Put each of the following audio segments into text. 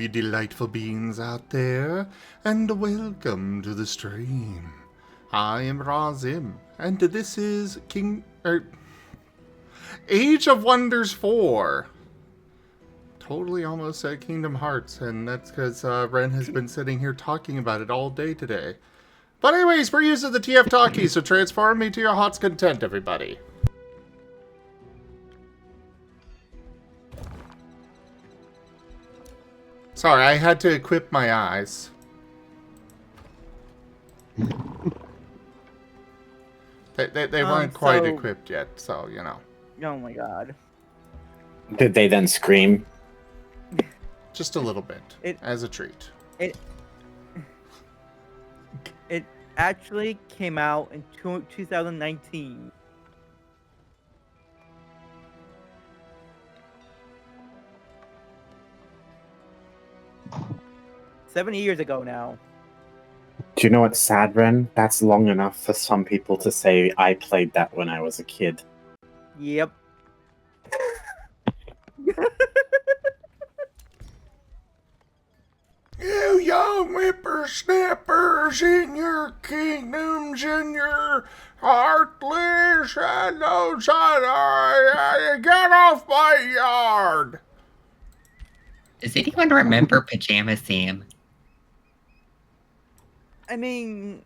you delightful beings out there, and welcome to the stream. I am Razim, and this is Age of Wonders 4. Totally almost said Kingdom Hearts, and that's because Ren has been sitting here talking about it all day today. But anyways, we're using the TF Talkie, so transform me to your heart's content, everybody. Sorry, I had to equip my eyes. They weren't quite equipped yet, so, you know. Oh my god. Did they then scream? Just a little bit, as a treat. It actually came out in 2019. Seven years ago now. Do you know what's sad, Ren? That's long enough for some people to say I played that when I was a kid. Yep. You young whippersnappers in your kingdoms and your heartless shadows, get off my yard! Does anyone remember Pajama Sam? I mean,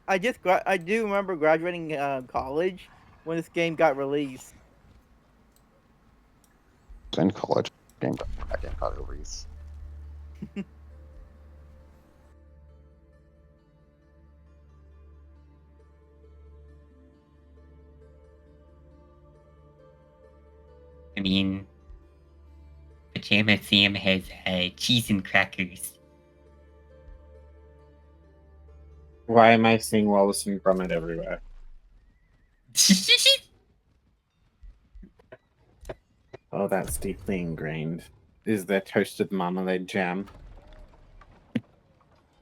I do remember graduating college when this game got released. In college, game got released. I mean, Pajama Sam has cheese and crackers. Why am I seeing Wallace and Gromit everywhere? Oh, that's deeply ingrained. Is there toasted marmalade jam?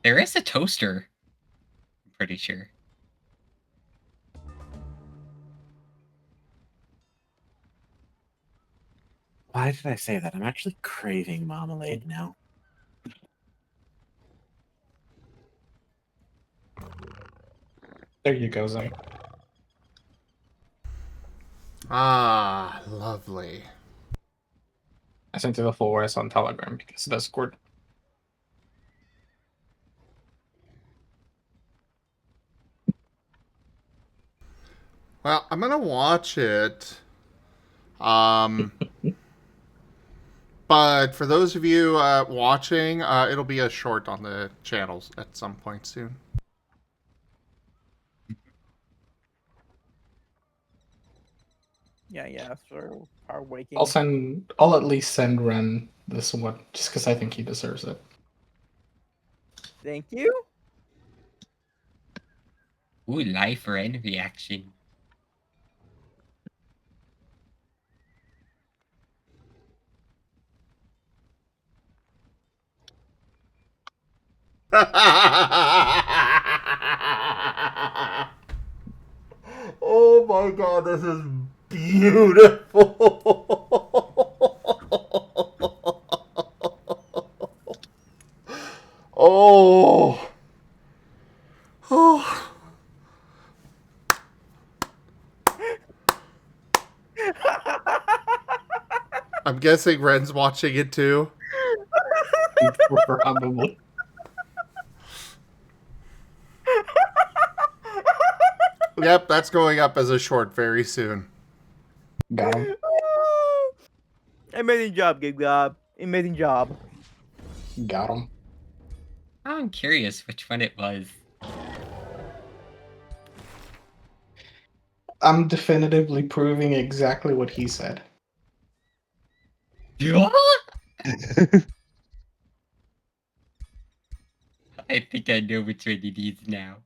There is a toaster, I'm pretty sure. Why did I say that? I'm actually craving marmalade now. There you go, Zay. Ah, lovely. I sent you the full OS on Telegram because of Discord. Well, I'm gonna watch it. But for those of you watching, it'll be a short on the channels at some point soon. Yeah, for our waking. I'll at least send Ren this one just because I think he deserves it. Thank you. Ooh, live Ren reaction. Oh my god, this is beautiful. Oh. Oh. I'm guessing Ren's watching it too. Probably. Yep, that's going up as a short very soon. Got him. Amazing job, Good Gob. Amazing job. Got him. I'm curious which one it was. I'm definitively proving exactly what he said. I think I know which one it is now.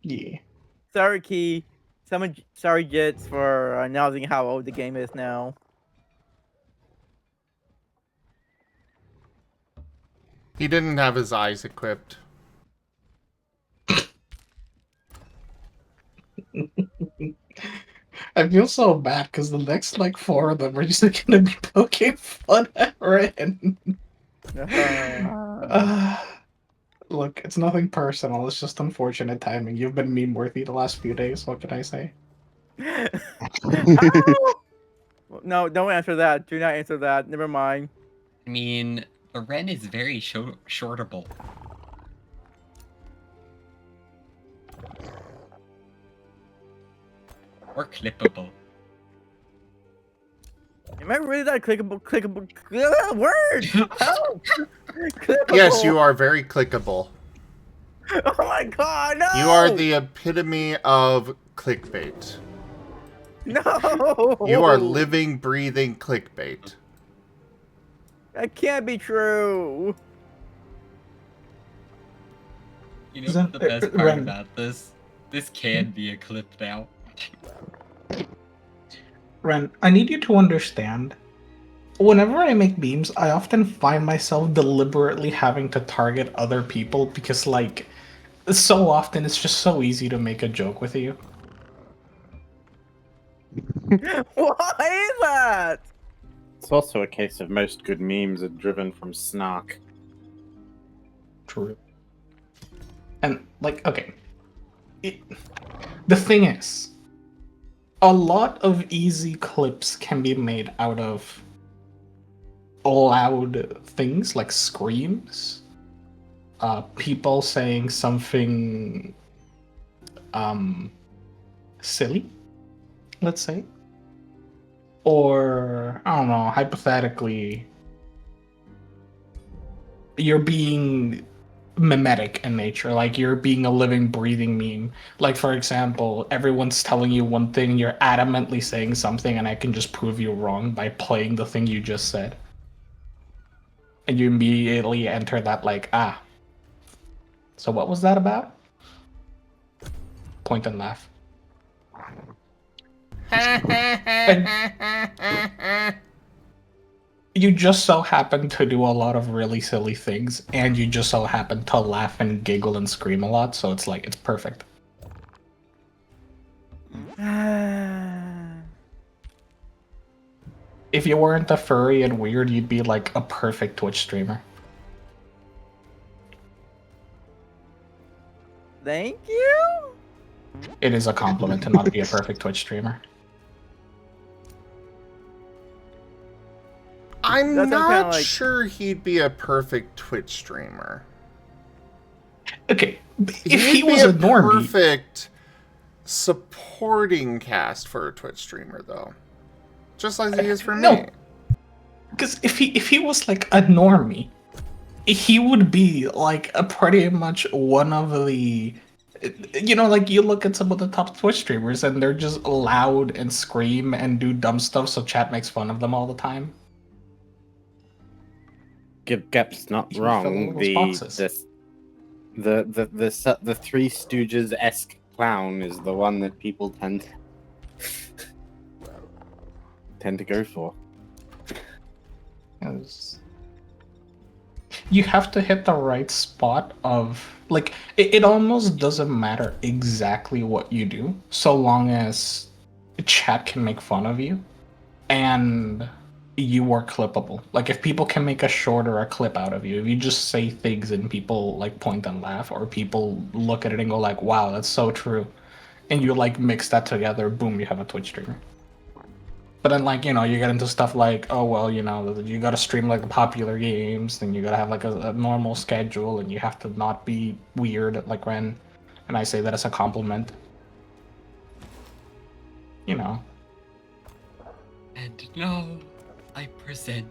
Yeah. Sorry, Key. Sorry, Jits, for announcing how old the game is now. He didn't have his eyes equipped. I feel so bad because the next like 4 of them are just gonna be poking fun at Ren. Look, it's nothing personal. It's just unfortunate timing. You've been meme worthy the last few days. What can I say? Ow! No, don't answer that. Do not answer that. Never mind. I mean, the Ren is very shortable. Or clippable. Am I really that clickable word? Help! Clickable. Yes, you are very clickable. Oh my god, no! You are the epitome of clickbait. No! You are living, breathing clickbait. That can't be true. You know what the best part Ren. about this? This can be a clip now. Ren, I need you to understand. Whenever I make memes, I often find myself deliberately having to target other people because, like, so often it's just so easy to make a joke with you. Why is that? It's also a case of most good memes are driven from snark. True. And, like, okay. The thing is, a lot of easy clips can be made out of loud things like screams, people saying something silly, let's say, or I don't know, hypothetically, you're being mimetic in nature, like you're being a living, breathing meme. Like, for example, everyone's telling you one thing and you're adamantly saying something, and I can just prove you wrong by playing the thing you just said. And you immediately enter that, like, ah. So what was that about? Point and laugh. You just so happen to do a lot of really silly things, and you just so happen to laugh and giggle and scream a lot, so it's like, it's perfect. If you weren't a furry and weird, you'd be like a perfect Twitch streamer. Thank you? It is a compliment to not be a perfect Twitch streamer. I'm That sounds not kinda like- sure he'd be a perfect Twitch streamer. Okay, if He'd he be was a normie, perfect supporting cast for a Twitch streamer, though. Just like he is for no. me. because if he was like a normie, he would be like a pretty much one of the, you know, like you look at some of the top Twitch streamers and they're just loud and scream and do dumb stuff, so chat makes fun of them all the time. Gep's not You fill in wrong. those boxes. The Three Stooges-esque clown is the one that people tend to go for. Yes. You have to hit the right spot of, like, it almost doesn't matter exactly what you do, so long as chat can make fun of you and you are clippable. Like, if people can make a short or a clip out of you, if you just say things and people like point and laugh, or people look at it and go like, wow, that's so true, and you like mix that together, boom, you have a Twitch streamer. But then, like, you know, you get into stuff like, oh, well, you know, you gotta stream, like, the popular games, then you gotta have, like, a normal schedule, and you have to not be weird, like Ren. And I say that as a compliment. You know. And now, I present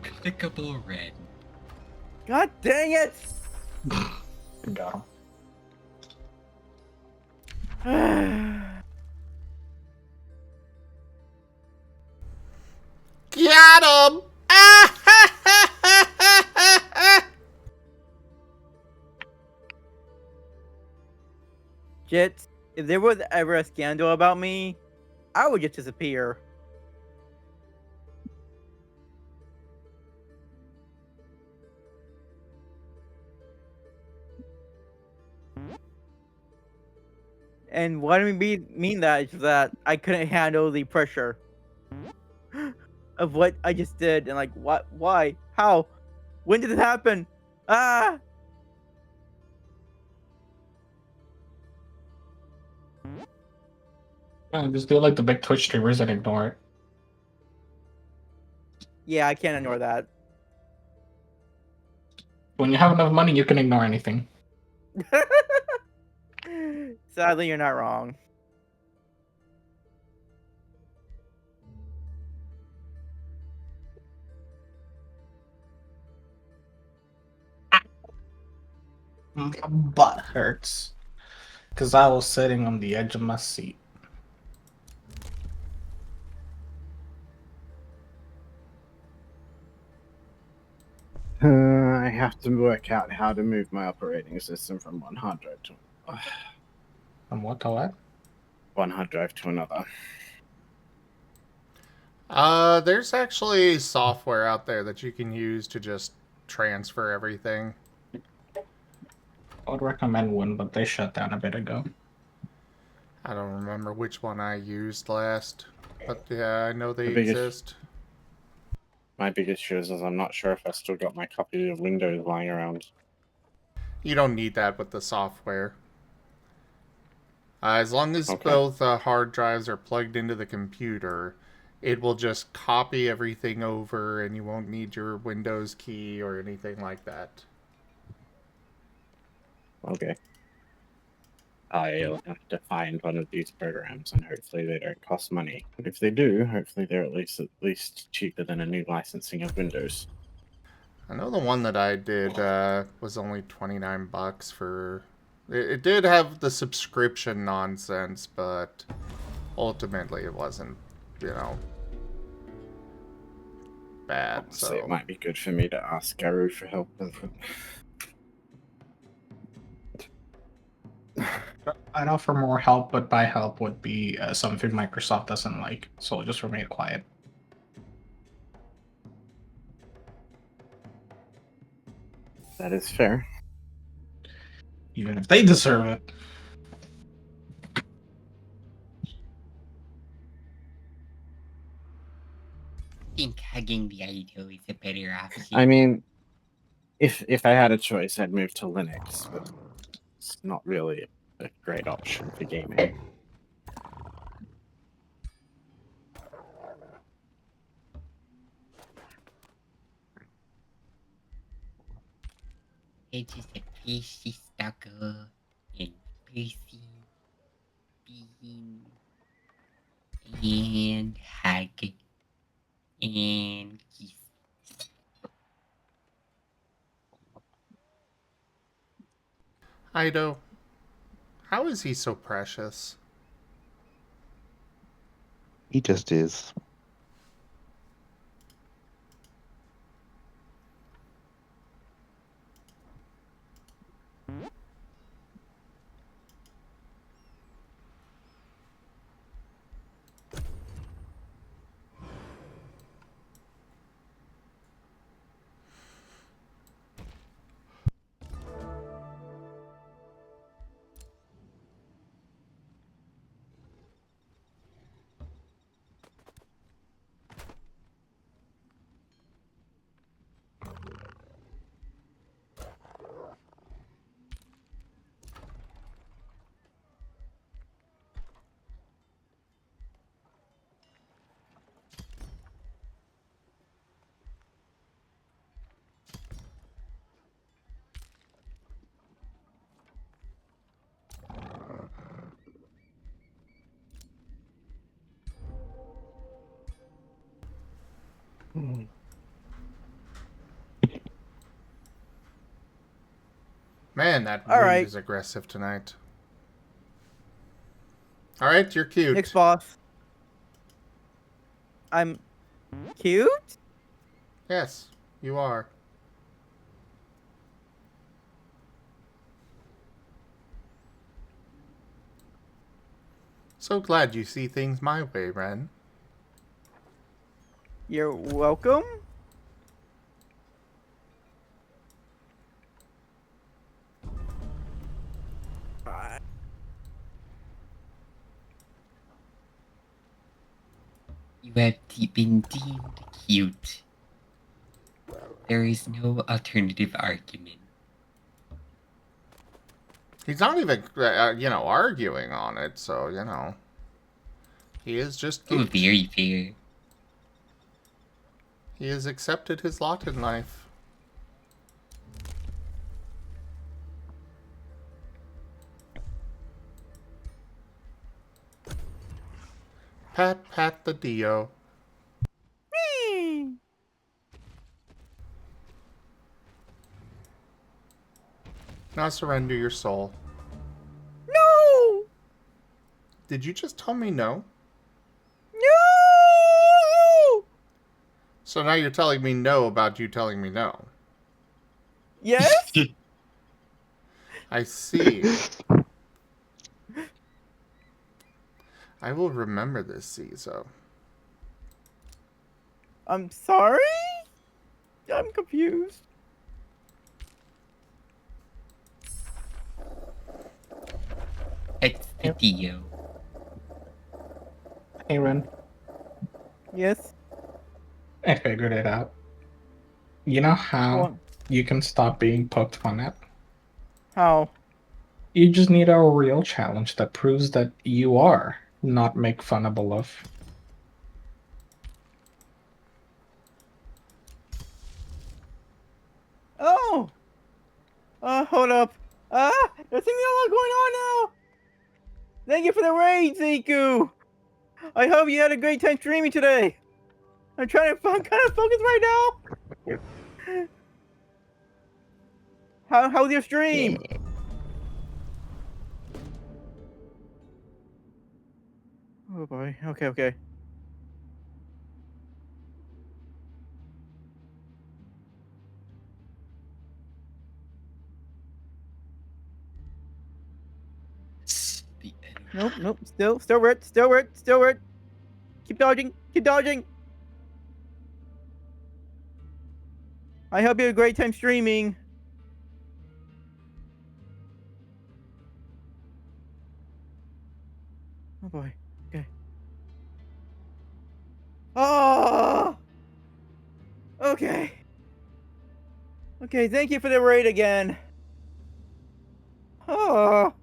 Clickable Red. God dang it! Got him. Got him! Jits, if there was ever a scandal about me, I would just disappear. And what I mean that is that I couldn't handle the pressure of what I just did, and like, what, why, how, When did it happen? Ah! Just do like the big Twitch streamers and ignore it. Yeah, I can't ignore that. When you have enough money, you can ignore anything. Sadly, you're not wrong. My butt hurts. Because I was sitting on the edge of my seat. I have to work out how to move my operating system from one hard drive to From what to what? one hard drive to another. There's actually software out there that you can use to just transfer everything. I would recommend one, but they shut down a bit ago. I don't remember which one I used last, but yeah, I know they The biggest- exist. My biggest issue is I'm not sure if I still got my copy of Windows lying around. You don't need that with the software. As long as Okay. both hard drives are plugged into the computer, it will just copy everything over and you won't need your Windows key or anything like that. Okay. I'll have to find one of these programs and hopefully they don't cost money. If they do, hopefully they're at least cheaper than a new licensing of Windows. I know the one that I did was only $29 for... It did have the subscription nonsense, but ultimately it wasn't, you know, bad. So So it might be good for me to ask Garou for help. I'd offer more help, but by help would be something Microsoft doesn't like, so just remain quiet. That is fair. Even if they deserve it. I think hugging the idol is a better option. I mean, if I had a choice, I'd move to Linux, but it's not really a great option for gaming. It's just a pasty stalker and Percy being and hug and kiss. Ido, how is he so precious? He just is. Man, that All wind right. is aggressive tonight. Alright, you're cute. Next boss. I'm cute? Yes, you are. So glad you see things my way, Ren. You're welcome? You have been deemed cute. There is no alternative argument. He's not even, arguing on it, so, He is just Oh, geeked. very fair. He has accepted his lot in life. Pat, pat the Dio. Whee! Now surrender your soul. No! Did you just tell me no? No! So now you're telling me no about you telling me no. Yes? I see. I will remember this, Ciso. I'm sorry? I'm confused. Expedito. Hey, Ren. Yes? I figured it out. You know how What? you can stop being poked fun at? How? You just need a real challenge that proves that you are not make funnable of. Oh! Hold up. There's something a lot going on now! Thank you for the raid, Ziku! I hope you had a great time streaming today! I'm kind of focused right now! How's your stream? Oh boy, okay. The Nope, still red. Keep dodging! I hope you had a great time streaming. Oh boy, okay. Oh! Okay, thank you for the raid again. Oh!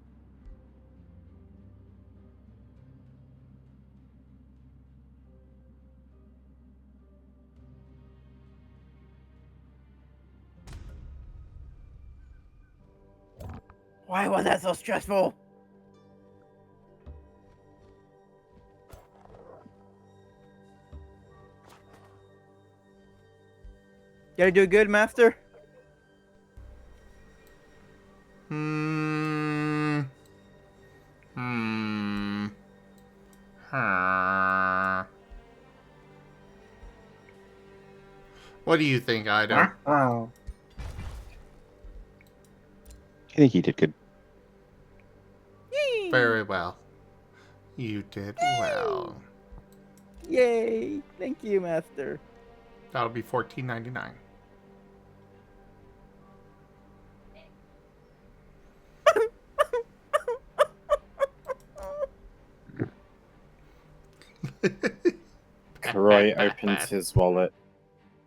Why was that so stressful? Gotta do good, master? What do you think, Ido? Oh. I think he did good. Yay! Very well. You did well. Yay! Thank you, master. That'll be $14.99. Roy opens his wallet.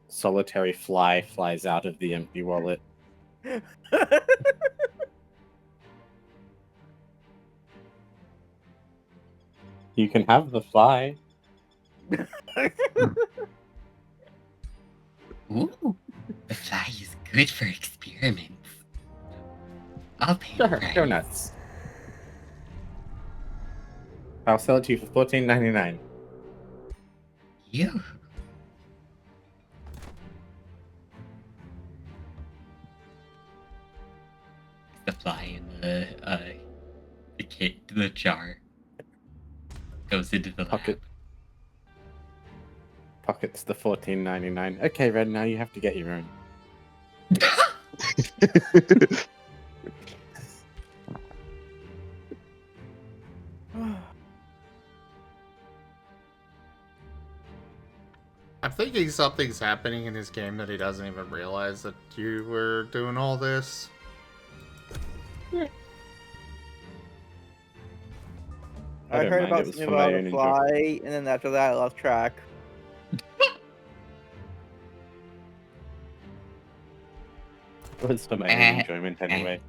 Solitary fly flies out of the empty wallet. You can have the fly. Ooh, the fly is good for experiments. I'll pay Sure, the price. go nuts. I'll sell it to you for $14.99. You. The fly in the jar goes into the Pocket. Pockets the $14.99. Okay, Red, now you have to get your own. I'm thinking something's happening in his game that he doesn't even realize that you were doing all this. I don't heard mind, about it was something for my about own a fly, and then after that I lost track. It was for my own enjoyment anyway.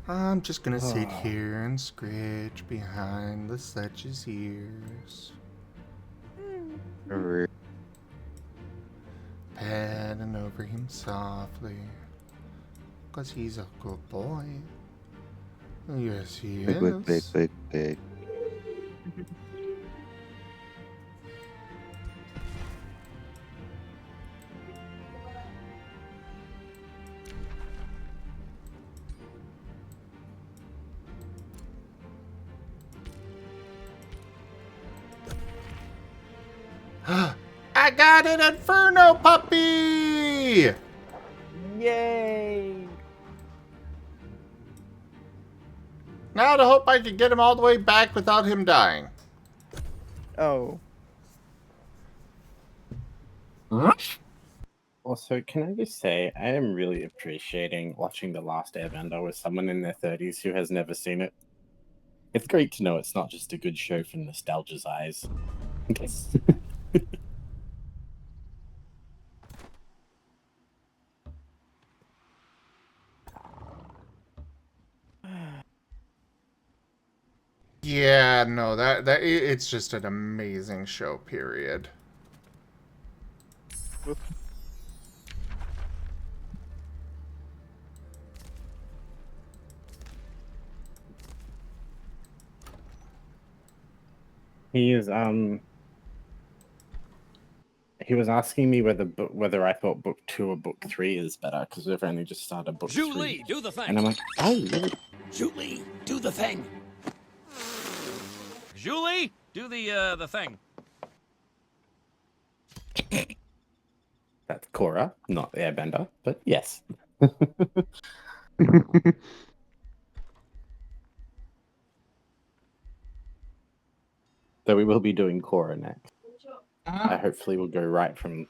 I'm just gonna sit here and scratch behind the Sledge's ears. Patting over him softly. 'Cause he's a good boy. Yes, he Big, is. big, big, big, big. I got an Inferno puppy! Yay! Now to hope I can get him all the way back without him dying. Oh. Also, can I just say, I am really appreciating watching The Last Airbender with someone in their 30s who has never seen it. It's great to know it's not just a good show for nostalgia's eyes. Yeah, no, it's just an amazing show, period. He was asking me whether I thought book 2 or book 3 is better because we've only just started book 3. Julie, do the thing. And I'm like, oh, Julie, do the thing. Julie, do the thing. that's Korra, not the Airbender, but yes. So we will be doing Korra next. I hopefully will go right from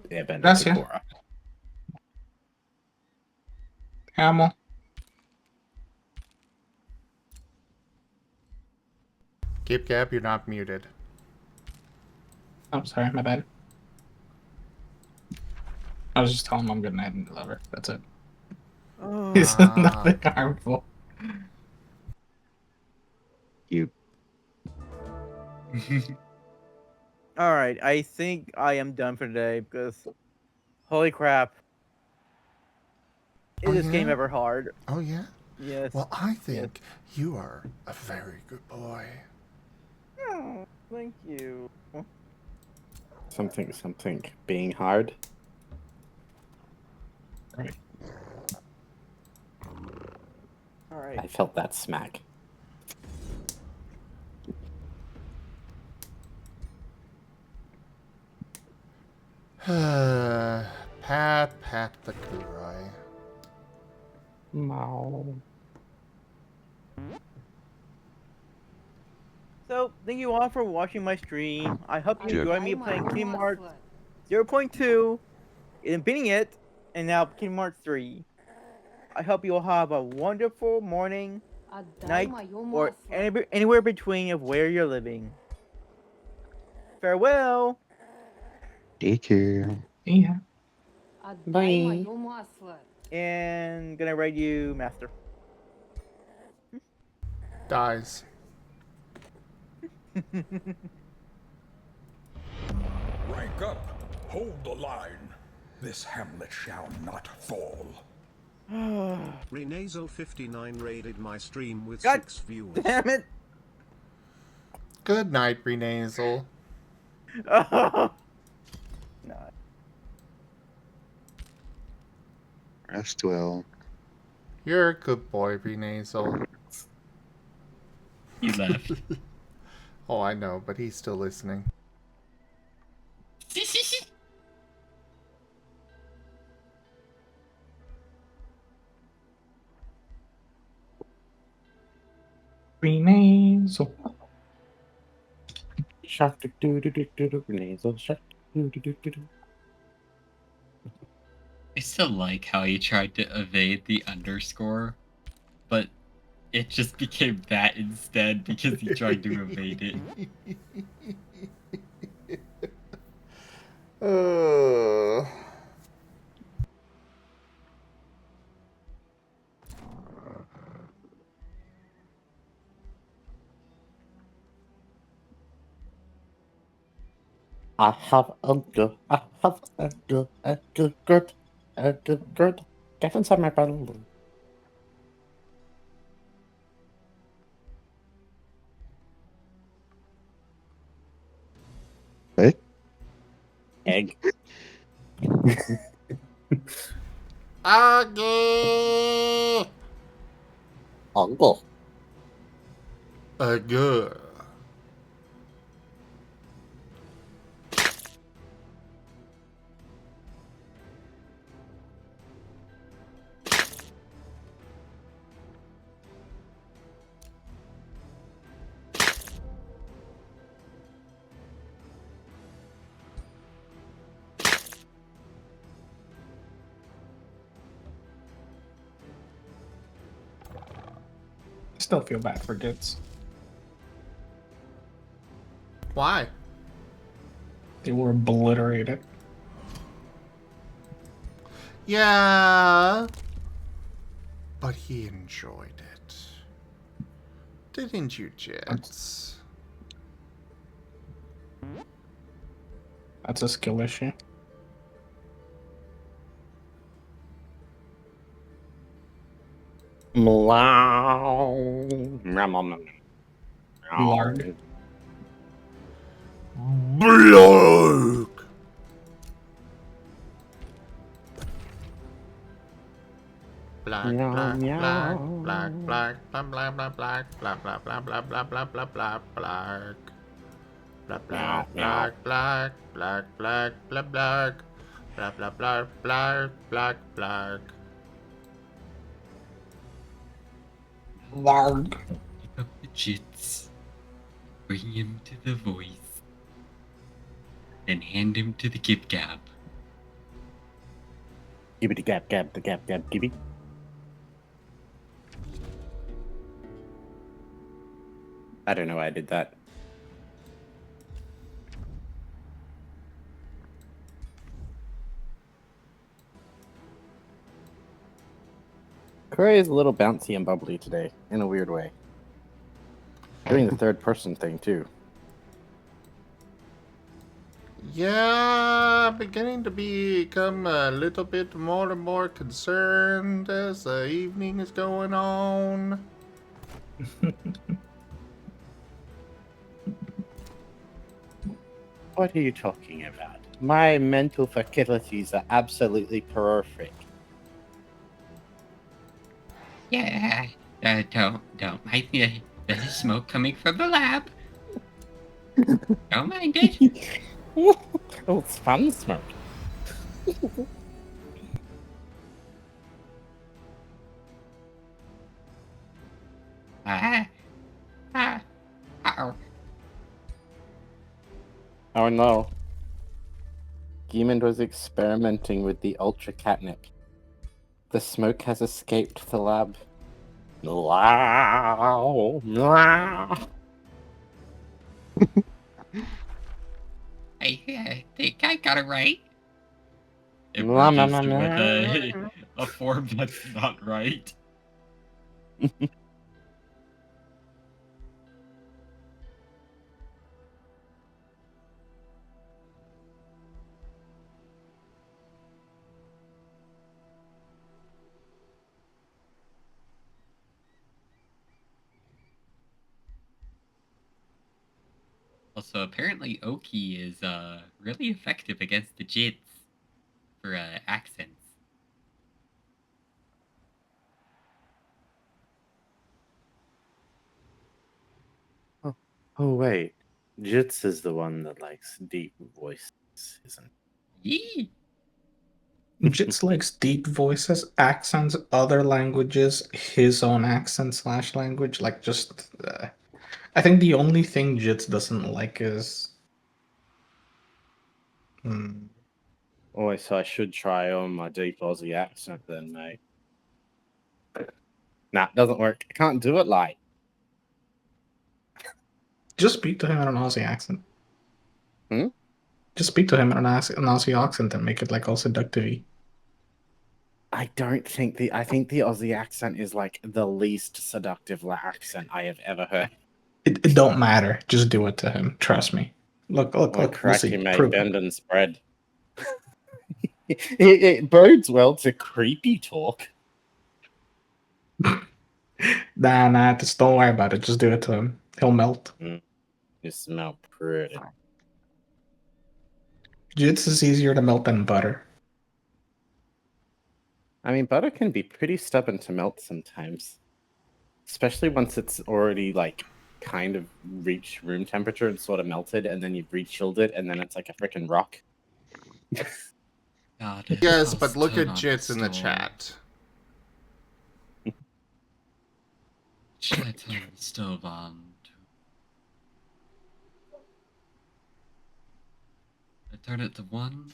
the Airbender to Korra. Camel. Keep Gap, you're not muted. Oh, sorry, my bad. I was just telling him I'm good night and love her. That's it. Oh. It's nothing harmful. You. Alright, I think I am done for today because holy crap. Is this game ever hard? Oh, yeah? Yes. Well, I think you are a very good boy. Oh, thank you. Something being hard. Right. Alright. I felt that smack. Pat the Kurai. No. So, thank you all for watching my stream. I hope you Sure. enjoy me playing Kingdom Hearts 0.2, and beating it, and now Kingdom Hearts 3. I hope you all have a wonderful morning, night, or anywhere between of where you're living. Farewell! Take care. Yeah. Bye. And gonna rate you Master. Dies. Rank up. Hold the line. This hamlet shall not fall. Renazo59 raided my stream with God 6 viewers. Damn it! Good night, Renasal. Oh. No. Rest well. You're a good boy, Renasal. He left. Oh, I know, but he's still listening. Renasal. Shark do do do do do do nasal shark do do do do do. I still like how he tried to evade the underscore, but it just became that instead because he tried to evade it. Uh, I have a good, good. Get inside my bottle. What? Egg. Aggie! Uncle. Good. Still feel bad for Gits. Why? They were obliterated. Yeah. But he enjoyed it. Didn't you, Jets? That's a skill issue. Lard. Bloke! Black, Meow, black, meow. black, black, black, blah, blah, blah, blah, blah, blah, blah, blah, blah, blah, blah, black. Black, Meow, black, meow. black, black, black, black, blah, black. Blah, blah, blah, black, black, black. Lard. Pick up the jits, bring him to the voice, then hand him to the Gib Gab. Gibbity gab gab the gab gab gibby. I don't know why I did that. Curry is a little bouncy and bubbly today, in a weird way. Doing the third person thing too. Yeah, beginning to become a little bit more and more concerned as the evening is going on. What are you talking about? My mental faculties are absolutely perfect. Yeah, don't mind the smoke coming from the lab. Don't mind it. Oh, it's fun smoke. Oh. Oh no. Geemond was experimenting with the ultra catnip. The smoke has escaped the lab. Wow. Wow. I think I got it right. It Mwah, mwah, merges mwah, with a form that's not right. Also, apparently Oki is really effective against the Jits for accents. Oh wait. Jits is the one that likes deep voices, isn't Yee! Jits likes deep voices, accents, other languages, his own accent slash language. Like, just. I think the only thing Jits doesn't like is. Hmm. Oh, so I should try on my deep Aussie accent then, mate. Nah, doesn't work. I can't do it like. Just speak to him in an Aussie accent. Hmm? Just speak to him in an Aussie accent and make it like all seductive. I don't think I think the Aussie accent is like the least seductive accent I have ever heard. It don't matter. Just do it to him. Trust me. Look. We'll Cracky, see. mate. Prove Bend and spread. it bodes well to creepy talk. Nah. Just don't worry about it. Just do it to him. He'll melt. You smell pretty. Jits is easier to melt than butter. I mean, butter can be pretty stubborn to melt sometimes. Especially once it's already, like, kind of reached room temperature and sort of melted, and then you've re-chilled it, and then it's like a freaking rock. God, Yes, I'll but look still at not Jits in the install- chat. Chat on stove on. I turn it to 1.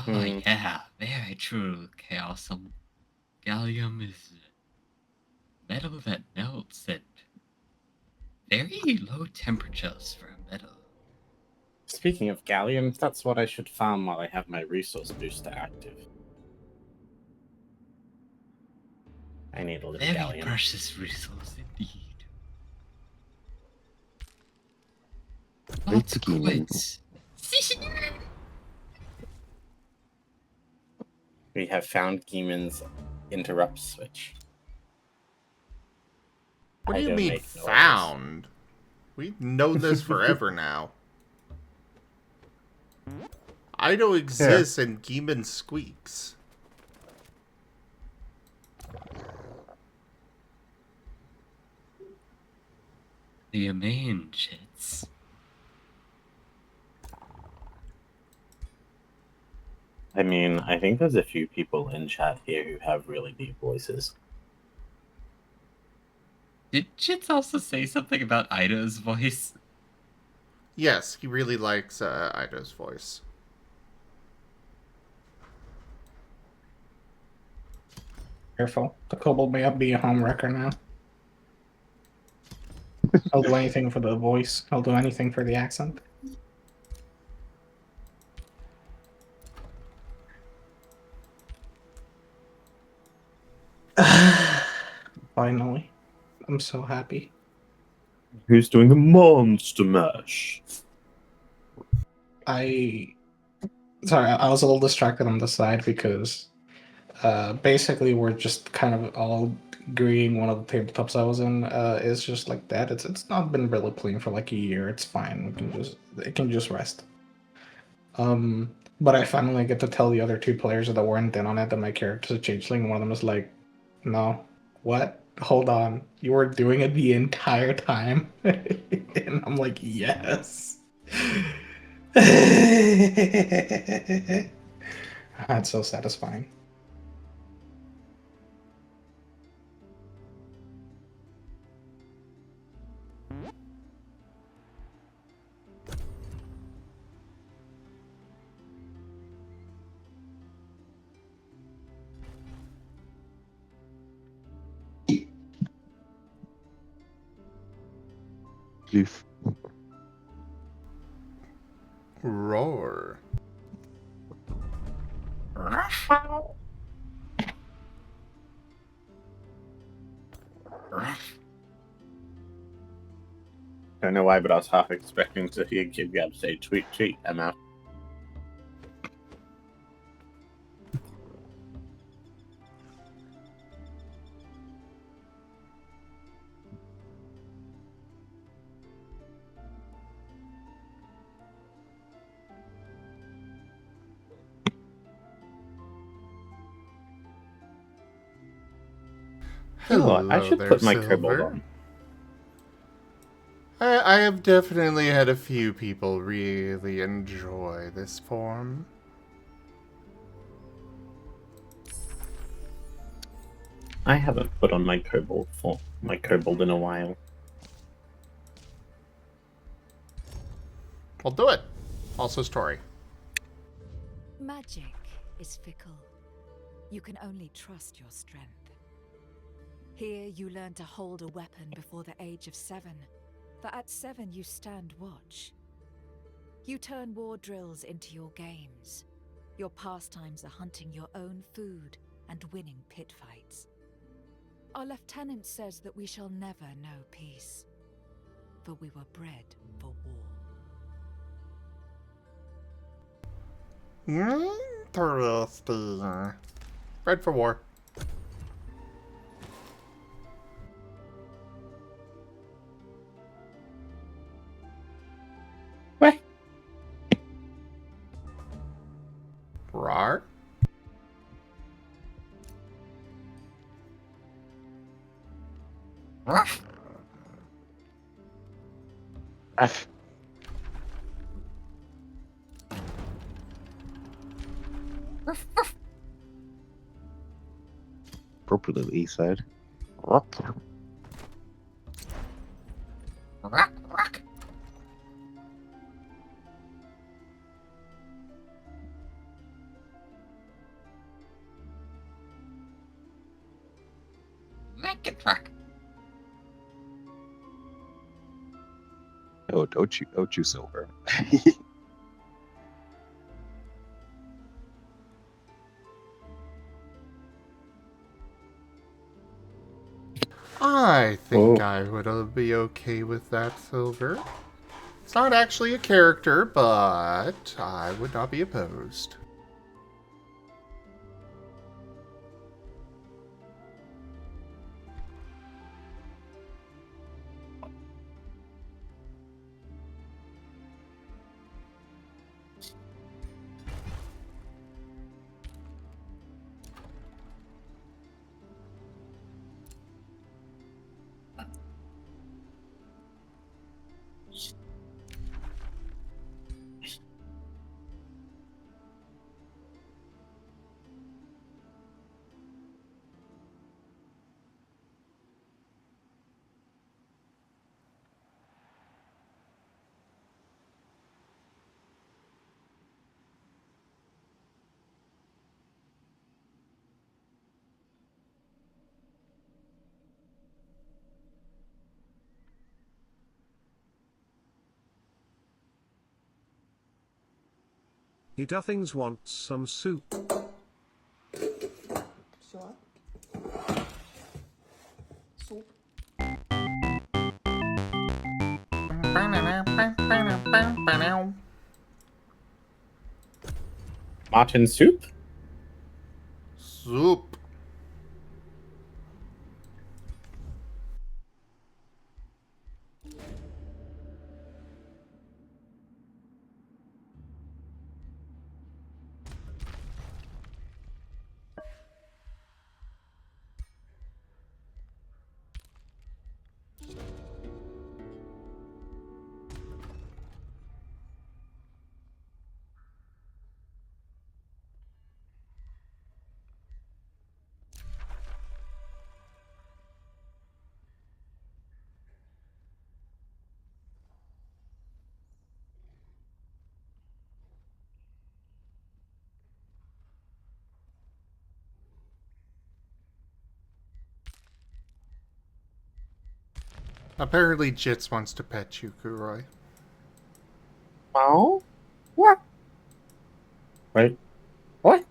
Oh yeah, very true. Chaos. Gallium is metal that melts at very low temperatures for a metal. Speaking of gallium, that's what I should farm while I have my resource booster active. I need a little Very gallium. precious resource indeed. Right to Keenan. We have found Geeman's interrupt switch. What do I you don't mean make noise. found? We've known this forever now. Ido exists and Geeman squeaks. The main Jits. I mean, I think there's a few people in chat here who have really deep voices. Did Jits also say something about Ida's voice? Yes, he really likes Ido's voice. Careful. The kobold may be a home wrecker now. I'll do anything for the voice. I'll do anything for the accent. Finally. I'm so happy. Who's doing a monster mash? Sorry, I was a little distracted on the side because basically we're just kind of all agreeing one of the tabletops I was in is just like that. It's not been really playing for like a year. It's fine. It can just rest. But I finally get to tell the other two players that weren't in on it that my character's a changeling. One of them is like, no, what? Hold on. You were doing it the entire time? And I'm like, yes. That's so satisfying. Oof. Roar. Don't know why, but I was half expecting to hear Kid Gab say tweet tweet, Emma. You know what? I Hello should there, put my kobold Silver. on. I have definitely had a few people really enjoy this form. I haven't put on my kobold in a while. I'll do it. Also, story. Magic is fickle. You can only trust your strength. Here you learn to hold a weapon before the age of 7, for at 7 you stand watch. You turn war drills into your games. Your pastimes are hunting your own food and winning pit fights. Our lieutenant says that we shall never know peace, for we were bred for war. Interesting. Bred for war. What? Rar? Appropriately said. Oh, don't you, Silver. I think Oh. I would be okay with that, Silver. It's not actually a character, but I would not be opposed. He dothings wants some soup. Sure. Soup. Marten soup? Soup. Apparently Jits wants to pet you, Kuroi. Oh? What? Wait. What?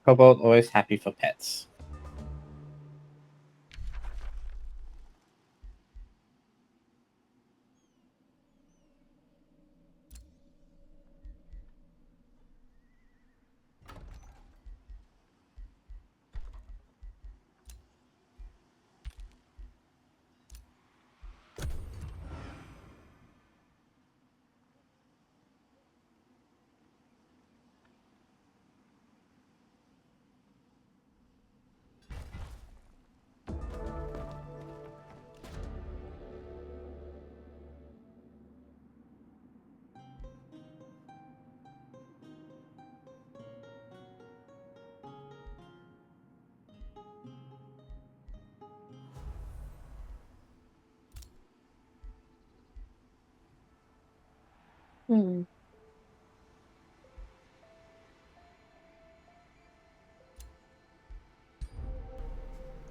Cobalt always happy for pets.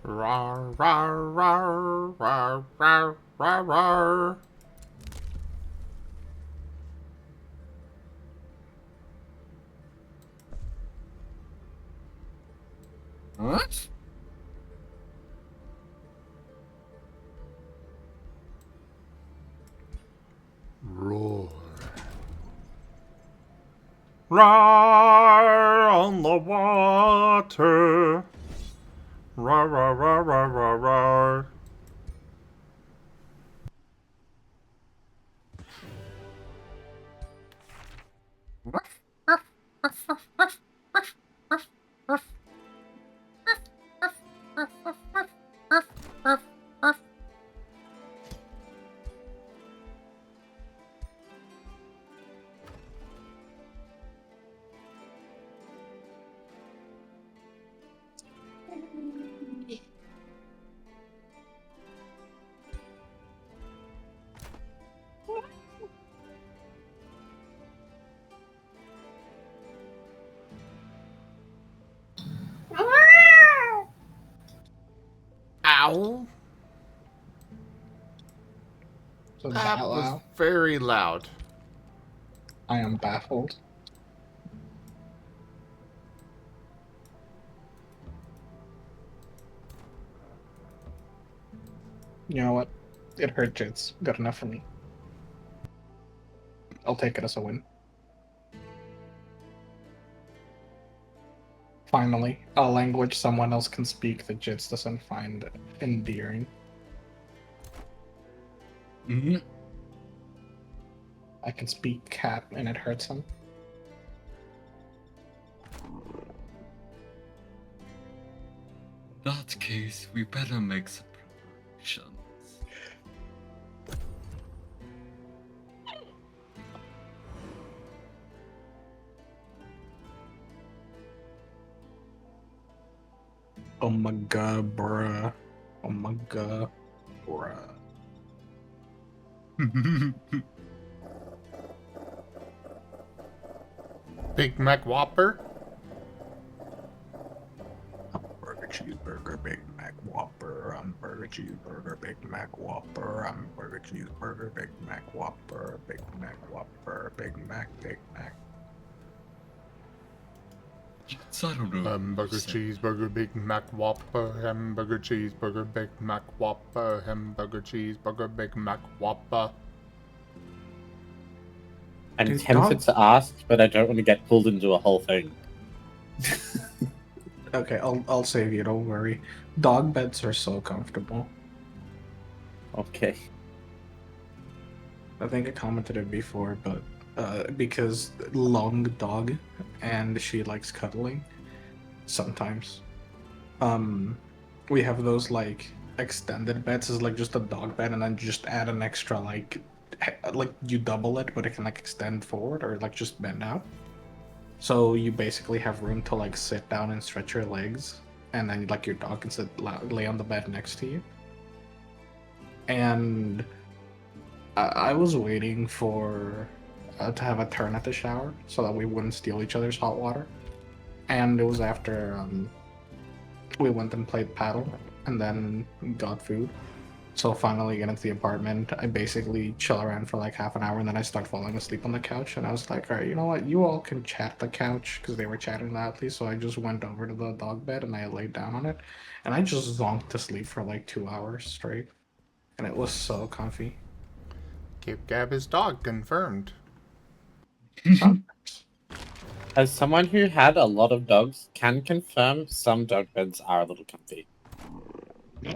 Rar, rar, rar, rar, rar, rar, rar. What? Roar. Rar on the water. Rar, rar, rar, rar, rar, rar. Ow. So That that was loud. very loud. I am baffled. You know what? It hurt. It's good enough for me. I'll take it as a win. Finally, a language someone else can speak that Jits doesn't find endearing. Mm-hmm. I can speak cat and it hurts him. In that case, we better make some preparations. Oh my god, bruh. Oh my god, bruh. Big Mac Whopper. Burger cheeseburger, Big Mac Whopper. I'm burger cheeseburger, Big Mac Whopper. I'm burger cheeseburger, Big Mac Whopper. Big Mac Whopper, Big Mac, Big Mac. Jits, I don't know. Hamburger cheeseburger, Big Mac Whopper. Hamburger cheeseburger, Big Mac Whopper. Hamburger cheeseburger, Big Mac Whopper. I'm Dude, tempted to ask, but I don't want to get pulled into a whole thing. Okay, I'll save you. Don't worry. Dog beds are so comfortable. Okay. I think I commented it before, but because long dog and she likes cuddling sometimes. We have those like extended beds is like just a dog bed and then just add an extra like you double it but it can like extend forward or like just bend out. So you basically have room to like sit down and stretch your legs and then like your dog can lay on the bed next to you. And I was waiting for to have a turn at the shower so that we wouldn't steal each other's hot water. And it was after we went and played paddle and then got food. So finally get into the apartment. I basically chill around for like half an hour and then I start falling asleep on the couch. And I was like, all right, you know what? You all can chat the couch because they were chatting loudly. So I just went over to the dog bed and I laid down on it. And I just zonked to sleep for like 2 hours straight. And it was so comfy. Cape Gab is dog, confirmed. Sometimes. As someone who had a lot of dogs, can confirm some dog beds are a little comfy. Yeah.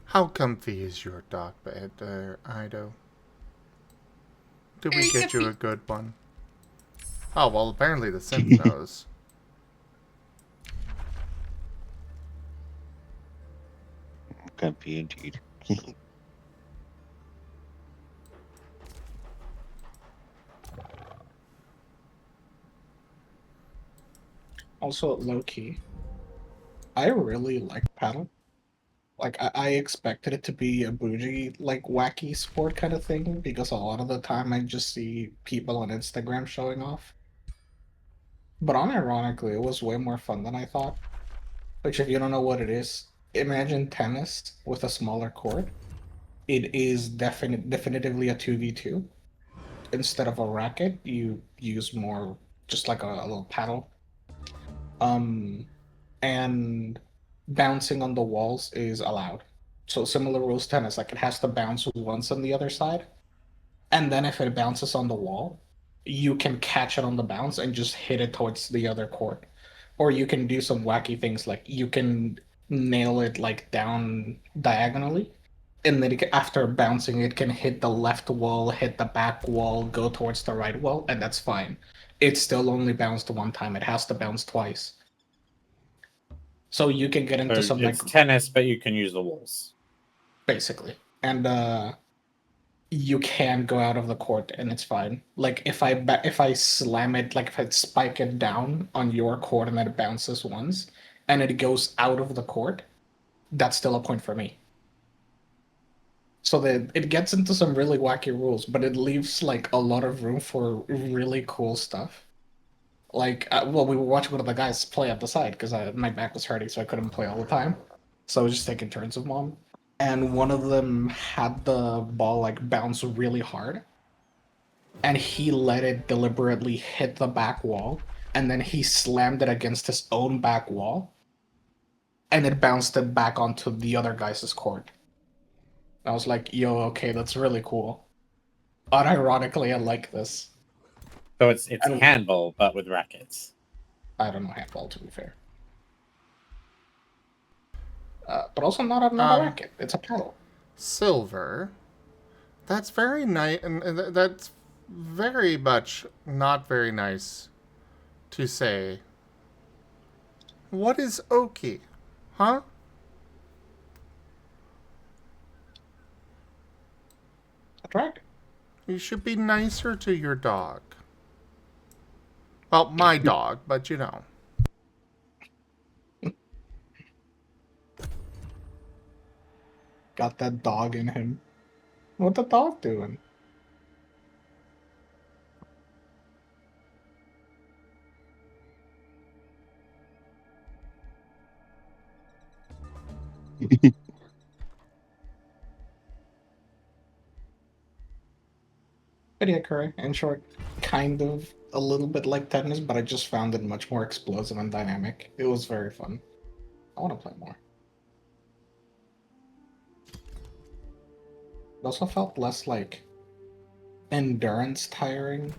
How comfy is your dog bed, Ido? Did we get you a good one? Oh, well, apparently the synth knows. Comfy indeed. Also, low key, I really like paddle. Like I expected it to be a bougie, like wacky sport kind of thing because a lot of the time I just see people on Instagram showing off. But unironically, it was way more fun than I thought. Which, if you don't know what it is, imagine tennis with a smaller court. It is definitively a 2v2. Instead of a racket, you use more just like a little paddle. Um, and bouncing on the walls is allowed. So similar rules to tennis, like it has to bounce once on the other side, and then if it bounces on the wall, you can catch it on the bounce and just hit it towards the other court. Or you can do some wacky things like you can nail it like down diagonally, and then after bouncing, it can hit the left wall, hit the back wall, go towards the right wall, and that's fine. It's still only bounced one time. It has to bounce twice. So you can get into So some it's like tennis, but you can use the walls. basically, and you can go out of the court and it's fine. Like if I slam it, like if I spike it down on your court and then it bounces once and it goes out of the court, that's still a point for me. So that it gets into some really wacky rules, but it leaves like a lot of room for really cool stuff. Like, well, we were watching one of the guys play at the side because my back was hurting, so I couldn't play all the time. So I was just taking turns with mom. And one of them had the ball like bounce really hard, and he let it deliberately hit the back wall, and then he slammed it against his own back wall, and it bounced it back onto the other guy's court. I was like, yo, okay, that's really cool. Unironically, I like this. So it's handball, but with rackets. I don't know handball, to be fair. But also not a racket. It's a paddle. Silver. That's very nice, and that's very much not very nice to say. What is Oki? Huh? A dragon. You should be nicer to your dog. Well, my dog, but you know. Got that dog in him. What the dog doing? But yeah, Curry, in short, kind of a little bit like tennis, but I just found it much more explosive and dynamic. It was very fun. I want to play more. It also felt less like endurance tiring.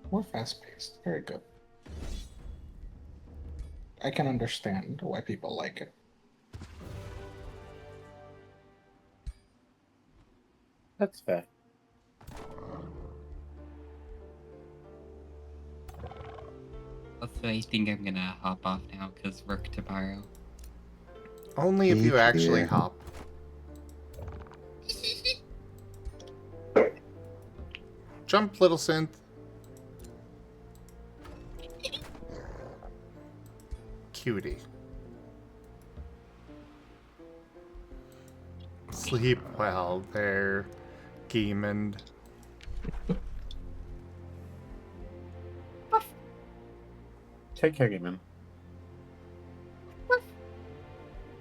More fast paced. Very good. I can understand why people like it. That's fair. Also, I think I'm gonna hop off now because work tomorrow. Only if you actually hop. Jump, little synth. Cutie. Sleep well there, Geemond. Take care, man.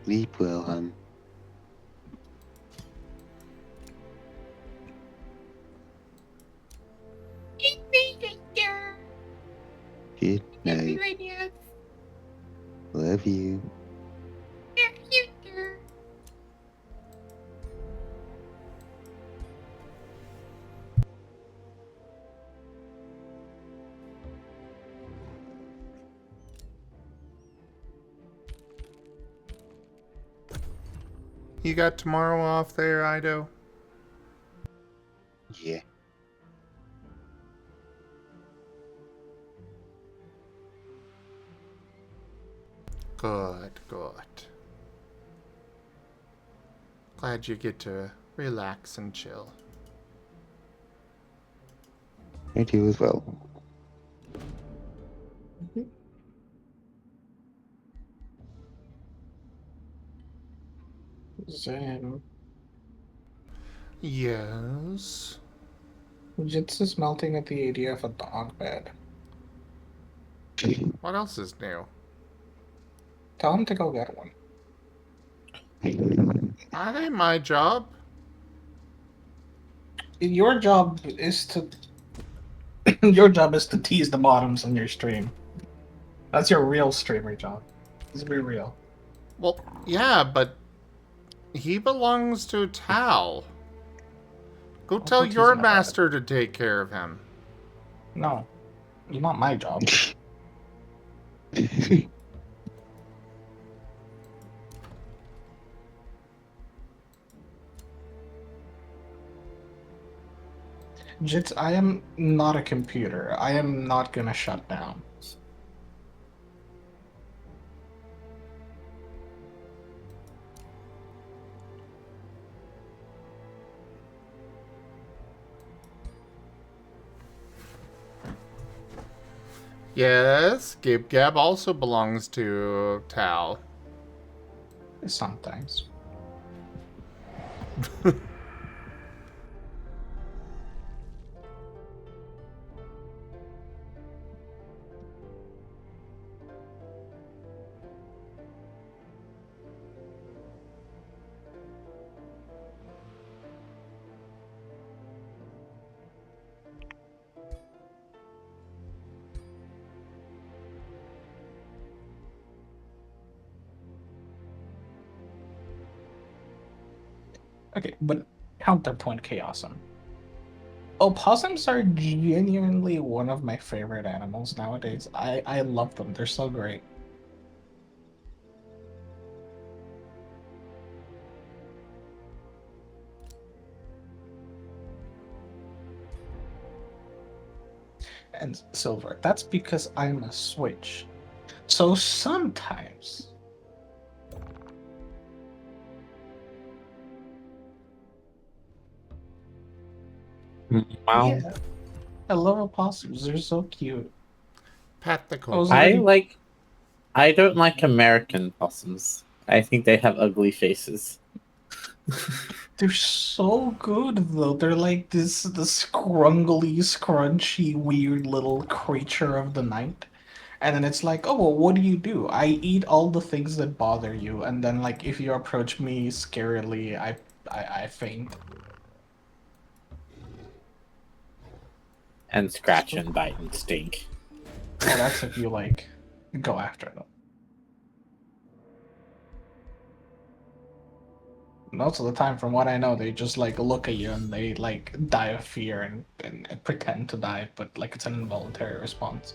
Sleep well, hun. Good night. Love you. You got tomorrow off there, Ido? Yeah. Good, good. Glad you get to relax and chill. I do as well. Zen. Yes. Jits is melting at the idea of a dog bed. What else is new? Tell him to go get one. That ain't my job. Your job is to your job is to tease the bottoms on your stream. That's your real streamer job. Let's be real. Well, yeah, but he belongs to Tal. Go tell put your teasing about it. master to take care of him. No, it's not my job. Jits, I am not a computer. I am not gonna shut down. Yes, Gib Gab also belongs to Tal. Sometimes. Okay, but counterpoint chaosm. Opossums are genuinely one of my favorite animals nowadays. I love them. They're so great. And Silver, that's because I'm a Switch. So sometimes Wow. yeah, I love opossums. They're so cute. Pat the I coat. was already I don't like American possums. I think they have ugly faces. They're so good though. They're like this scrungly, scrunchy, weird little creature of the night. And then it's like, oh well, what do you do? I eat all the things that bother you, and then like if you approach me scarily, I faint. And scratch and bite and stink. Well, that's if you like go after them. Most of the time, from what I know, they just like look at you and they like die of fear and pretend to die, but like it's an involuntary response.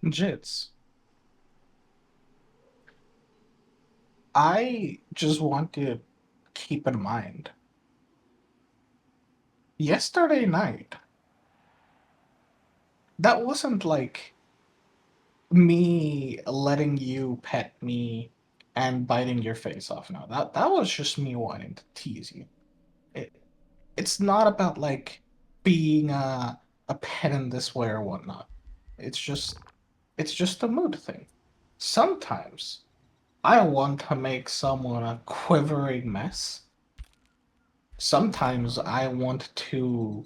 Jits. I just want to keep in mind yesterday night, that wasn't like me letting you pet me and biting your face off. No, that was just me wanting to tease you. It, it's not about like being a pet in this way or whatnot. It's just it's just a mood thing. Sometimes I want to make someone a quivering mess. Sometimes I want to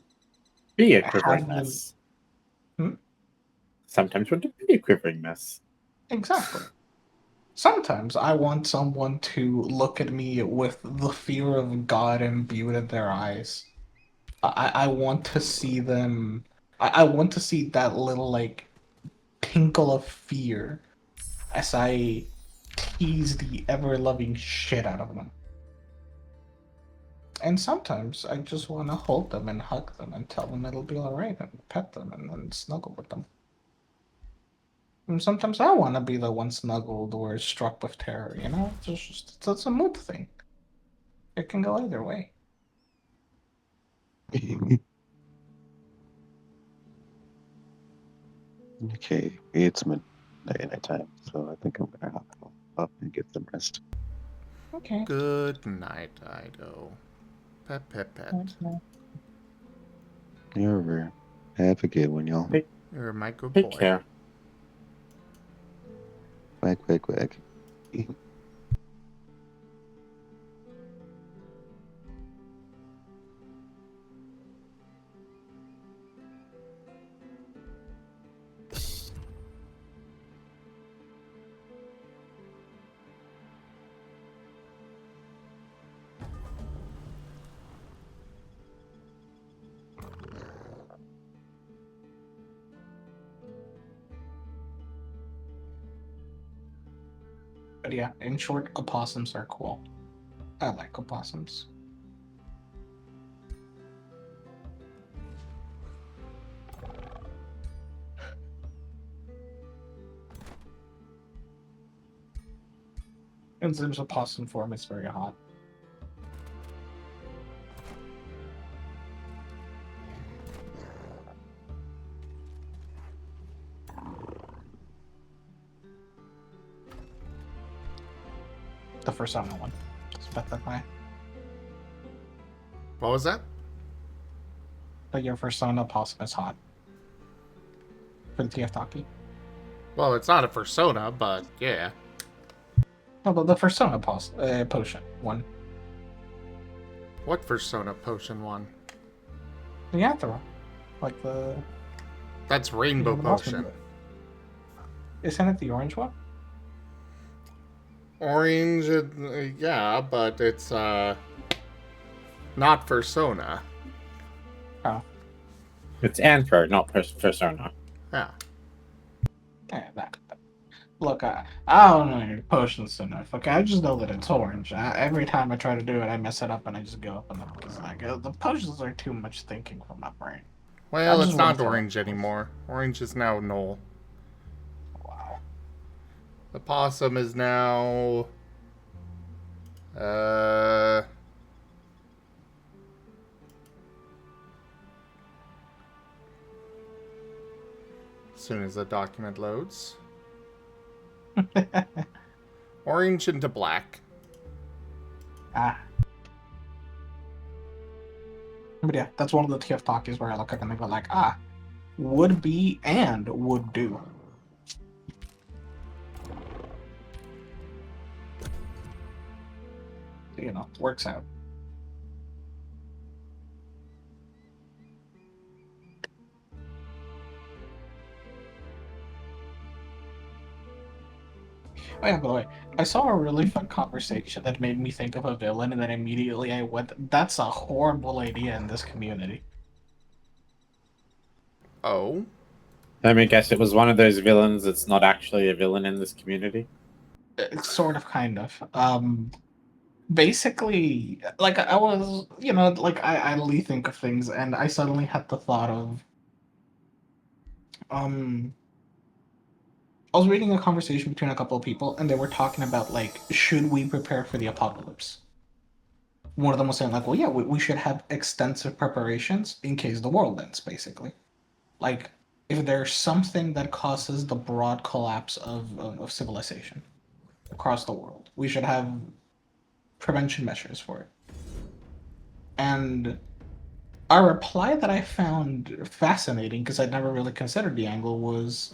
Be a have quivering them. mess. Hmm? Sometimes would be a quivering mess. Exactly. Sometimes I want someone to look at me with the fear of God imbued in their eyes. I want to see them. I want to see that little like tinkle of fear as I tease the ever loving shit out of them. And sometimes I just want to hold them and hug them and tell them it'll be alright and pet them and then snuggle with them. And sometimes I want to be the one snuggled or struck with terror, you know? It's a mood thing. It can go either way. Okay, it's midnight time, so I think I'm gonna hop up and get some rest. Okay. Good night, Ido. Pet, pet, pet. You're over. Have a good one, y'all. You're my good Take boy. care. Quack, quack, quack. But yeah, in short, opossums are cool. I like opossums. And there's a possum form, it's very hot. The first one. Specify. What was that? But your persona possum is hot. For the TF Well, it's not a persona, but yeah. No, but the persona potion one. What persona potion one? The Anthra. Like the. That's rainbow the potion. Isn't it the orange one? Orange, yeah, but it's not persona. Oh. It's Anthro, not Persona. Yeah. Yeah, that. Look, I don't know your potions enough. Okay, I just know that it's orange. Every time I try to do it, I mess it up and I just give up on them because the potions are too much thinking for my brain. Well, it's not orange anymore. Orange is now null. Wow. The possum is now. As soon as the document loads. Orange into black. Ah. But yeah, that's one of the TF talkies where I look at them and go like, would be and would do. You know, works out. Oh yeah, by the way, I saw a really fun conversation that made me think of a villain, and then immediately I went, that's a horrible idea in this community. Oh? Let me guess, it was one of those villains that's not actually a villain in this community? It's sort of, kind of. Basically, like, I was, you know, like, I idly think of things, and I suddenly had the thought of, I was reading a conversation between a couple of people, and they were talking about, like, should we prepare for the apocalypse? one of them was saying like, well, yeah, we should have extensive preparations in case the world ends, basically. Like, if there's something that causes the broad collapse of civilization across the world, we should have prevention measures for it. And a reply that I found fascinating, because I'd never really considered the angle, was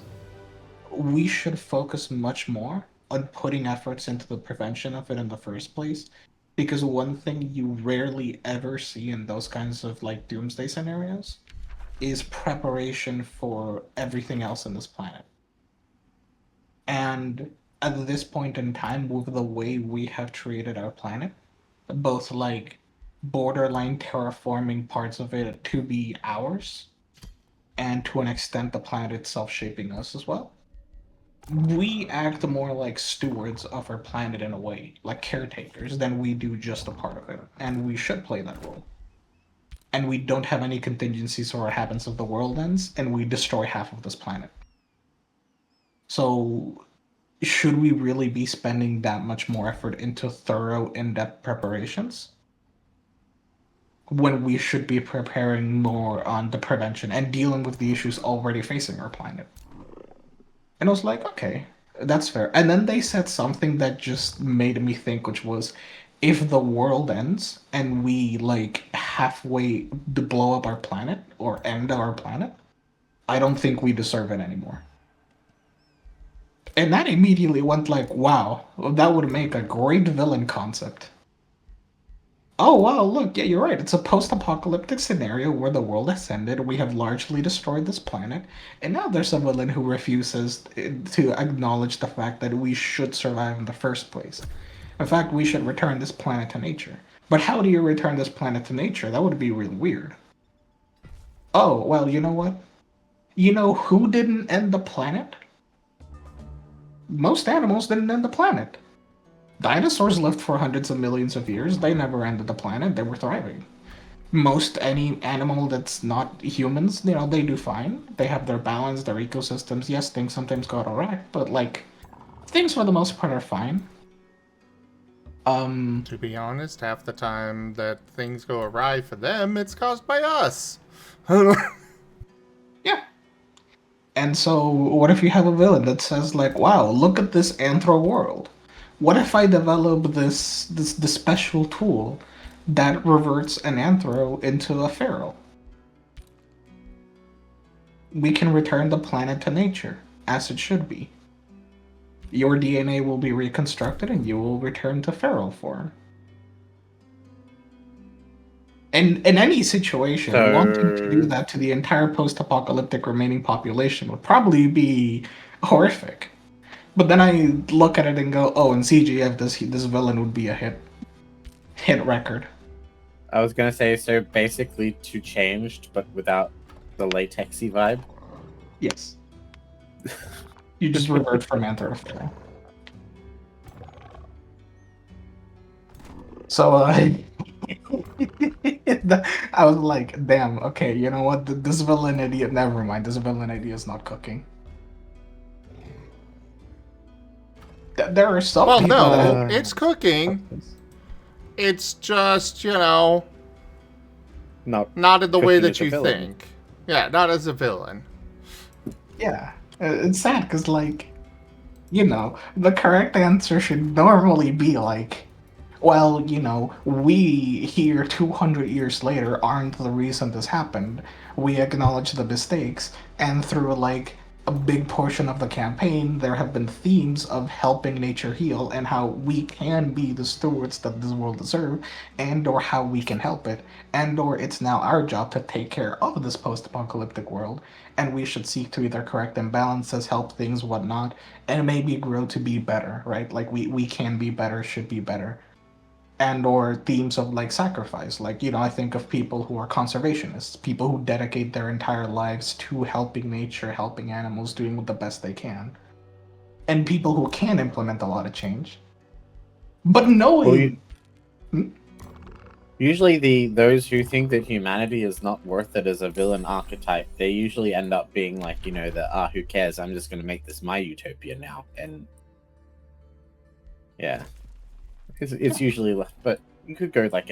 we should focus much more on putting efforts into the prevention of it in the first place. Because one thing you rarely ever see in those kinds of like doomsday scenarios is preparation for everything else on this planet. And at this point in time, with the way we have treated our planet, both like borderline terraforming parts of it to be ours, and to an extent the planet itself shaping us as well, we act more like stewards of our planet in a way, like caretakers, than we do just a part of it. And we should play that role. And we don't have any contingencies for what happens if the world ends and we destroy half of this planet. So, should we really be spending that much more effort into thorough, in-depth preparations? When we should be preparing more on the prevention and dealing with the issues already facing our planet. And I was like, okay, that's fair. And then they said something that just made me think, which was, if the world ends and we like halfway to blow up our planet or end our planet, I don't think we deserve it anymore. And that immediately went like, wow, that would make a great villain concept. Oh wow, look, yeah, you're right. It's a post-apocalyptic scenario where the world has ended, we have largely destroyed this planet, and now there's a villain who refuses to acknowledge the fact that we should survive in the first place. In fact, we should return this planet to nature. But how do you return this planet to nature? That would be really weird. Oh, well, you know what? You know who didn't end the planet? Most animals didn't end the planet. Dinosaurs lived for hundreds of millions of years. They never ended the planet. They were thriving. Most any animal that's not humans, they do fine. They have their balance, their ecosystems. Yes, things sometimes go out of whack, but like, things for the most part are fine. To be honest, half the time that things go awry for them, it's caused by us. Yeah. And so, what if you have a villain that says like, wow, look at this anthro world. What if I develop this special tool that reverts an anthro into a feral? We can return the planet to nature, as it should be. Your DNA will be reconstructed and you will return to feral form. And in any situation, wanting to do that to the entire post-apocalyptic remaining population would probably be horrific. But then I look at it and go, oh, in CGF, this villain would be a hit record. I was gonna say, so basically to changed, but without the latexy vibe. Yes. You just revert from anthropophagy. So I was like, damn, okay, you know what? This villain idea, never mind. This villain idea is not cooking. There are some Well, people no, it's cooking. It's just, not in the way that as a you villain. think. Yeah, not as a villain. Yeah, it's sad because, like, the correct answer should normally be like, well, we here 200 years later aren't the reason this happened. We acknowledge the mistakes, and through, like, a big portion of the campaign, there have been themes of helping nature heal and how we can be the stewards that this world deserves, and or how we can help it, and or it's now our job to take care of this post-apocalyptic world, and we should seek to either correct imbalances, help things, whatnot, and maybe grow to be better, right? Like, we can be better, should be better. And or themes of like sacrifice, like I think of people who are conservationists, people who dedicate their entire lives to helping nature, helping animals, doing the best they can, and people who can implement a lot of change, but knowing Usually those who think that humanity is not worth it as a villain archetype, they usually end up being like, who cares, I'm just going to make this my utopia now. And yeah, it's usually left, but You could go like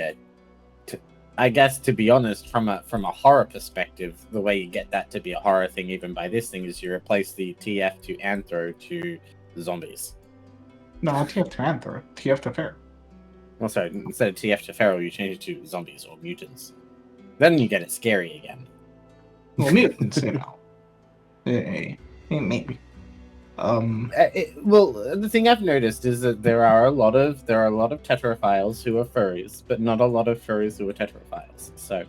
I guess, to be honest, from a horror perspective, the way you get that to be a horror thing, even by this thing, is you replace the TF to Anthro to zombies. No, TF to Anthro, TF to Fair. Well, sorry, instead of TF to feral, you change it to zombies or mutants. Then you get it scary again. Well, mutants, you know. Maybe. Well, the thing I've noticed is that there are a lot of tetrophiles who are furries, but not a lot of furries who are tetrophiles. So,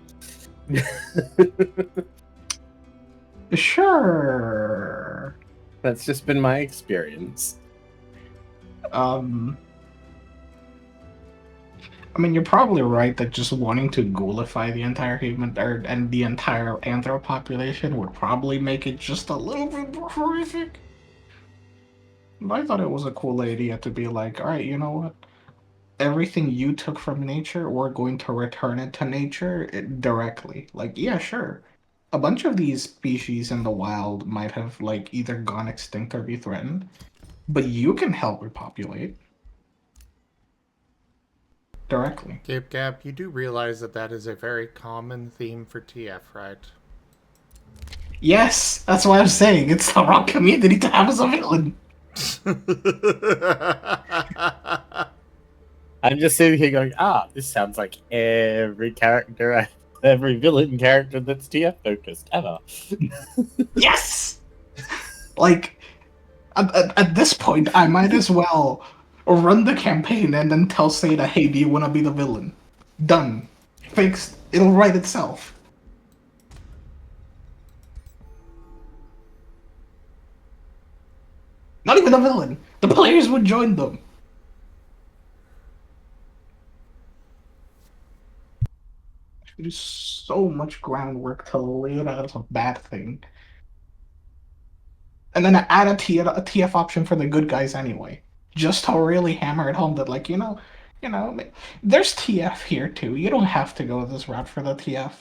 sure. That's just been my experience. I mean, you're probably right that just wanting to ghoulify the entire human and the entire anthro population would probably make it just a little bit more horrific. But I thought it was a cool idea to be like, all right, you know what? Everything you took from nature, we're going to return it to nature directly. Like, yeah, sure. A bunch of these species in the wild might have like either gone extinct or be threatened, but you can help repopulate directly. Gabe Gap, you do realize that that is a very common theme for TF, right? Yes, that's what I'm saying. It's the wrong community to have as a villain. I'm just sitting here going, this sounds like every villain character that's TF focused ever. Yes! Like, at this point, I might as well run the campaign and then tell Seda, hey, do you want to be the villain? Done. Fixed. It'll write itself. Not even the villain. The players would join them. There's so much groundwork to lay it out as a bad thing. And then add a TF option for the good guys anyway. Just to really hammer it home that, like, you know, there's TF here too. You don't have to go this route for the TF.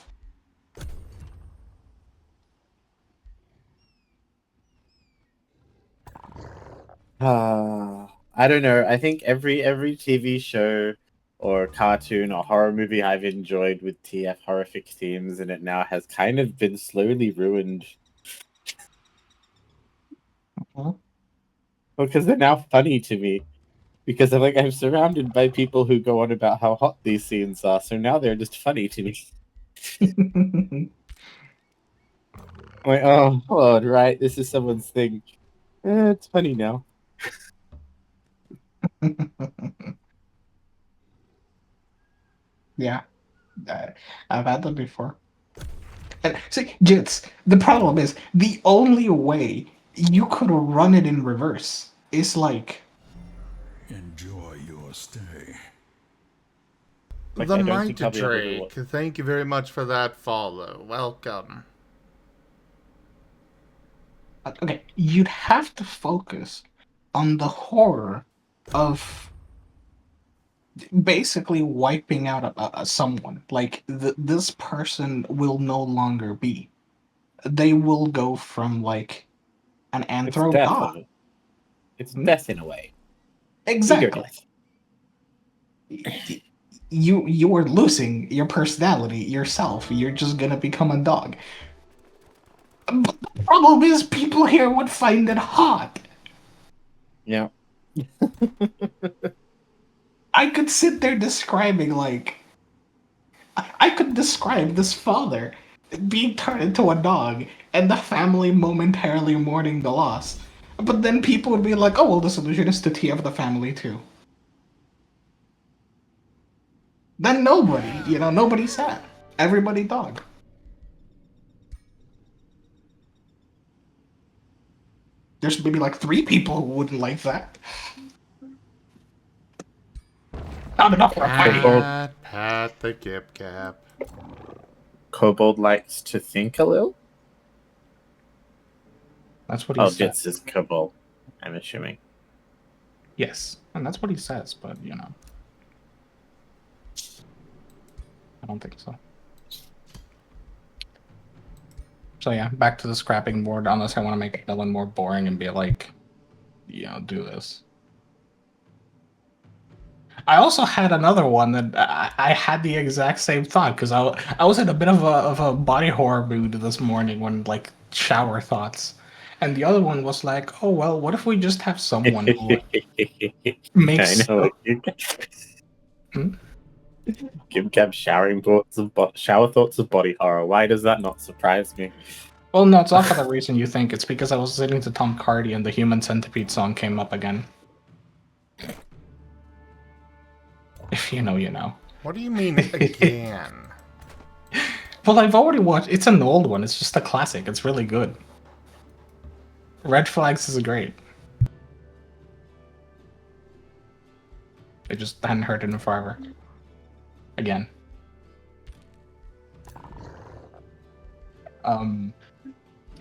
I don't know. I think every TV show or cartoon or horror movie I've enjoyed with TF horrific themes in it now has kind of been slowly ruined. Because they're now funny to me. Because I'm surrounded by people who go on about how hot these scenes are, so now they're just funny to me. I'm like, oh, Lord, right, this is someone's thing. It's funny now. Yeah, I've had that before. And see, Jits, the problem is the only way you could run it in reverse is like. Enjoy your stay. The Mighty Drake, thank you very much for that follow. Welcome. Okay, you'd have to focus on the horror of basically wiping out someone. Like, this person will no longer be. They will go from, like, an anthro god. It's death in a way. Exactly. You are losing your personality, yourself. You're just gonna become a dog. But the problem is people here would find it hot. Yeah. I could sit there describing, like... I could describe this father being turned into a dog and the family momentarily mourning the loss. But then people would be like, oh, well, the solution is to TF the family, too. Then nobody's sad. Everybody dog. There's maybe like 3 people who wouldn't like that. Not enough for a party. Pat the Gip Gap. Kobold likes to think a little? That's what he says. Jits is Kobold, I'm assuming. Yes, and that's what he says, but, I don't think so. So yeah, back to the scrapping board, unless I want to make a villain more boring and be like, do this. I also had another one that I had the exact same thought because I was in a bit of a body horror mood this morning when like shower thoughts, and the other one was like, oh well, what if we just have someone who makes. I know. Hmm? Give Gab shower thoughts of body horror. Why does that not surprise me? Well, no, it's not for the reason you think. It's because I was listening to Tom Cardy and the Human Centipede song came up again. If you know, you know. What do you mean again? Well, I've already watched. It's an old one. It's just a classic. It's really good. Red Flags is great. I just hadn't heard it in forever. Again.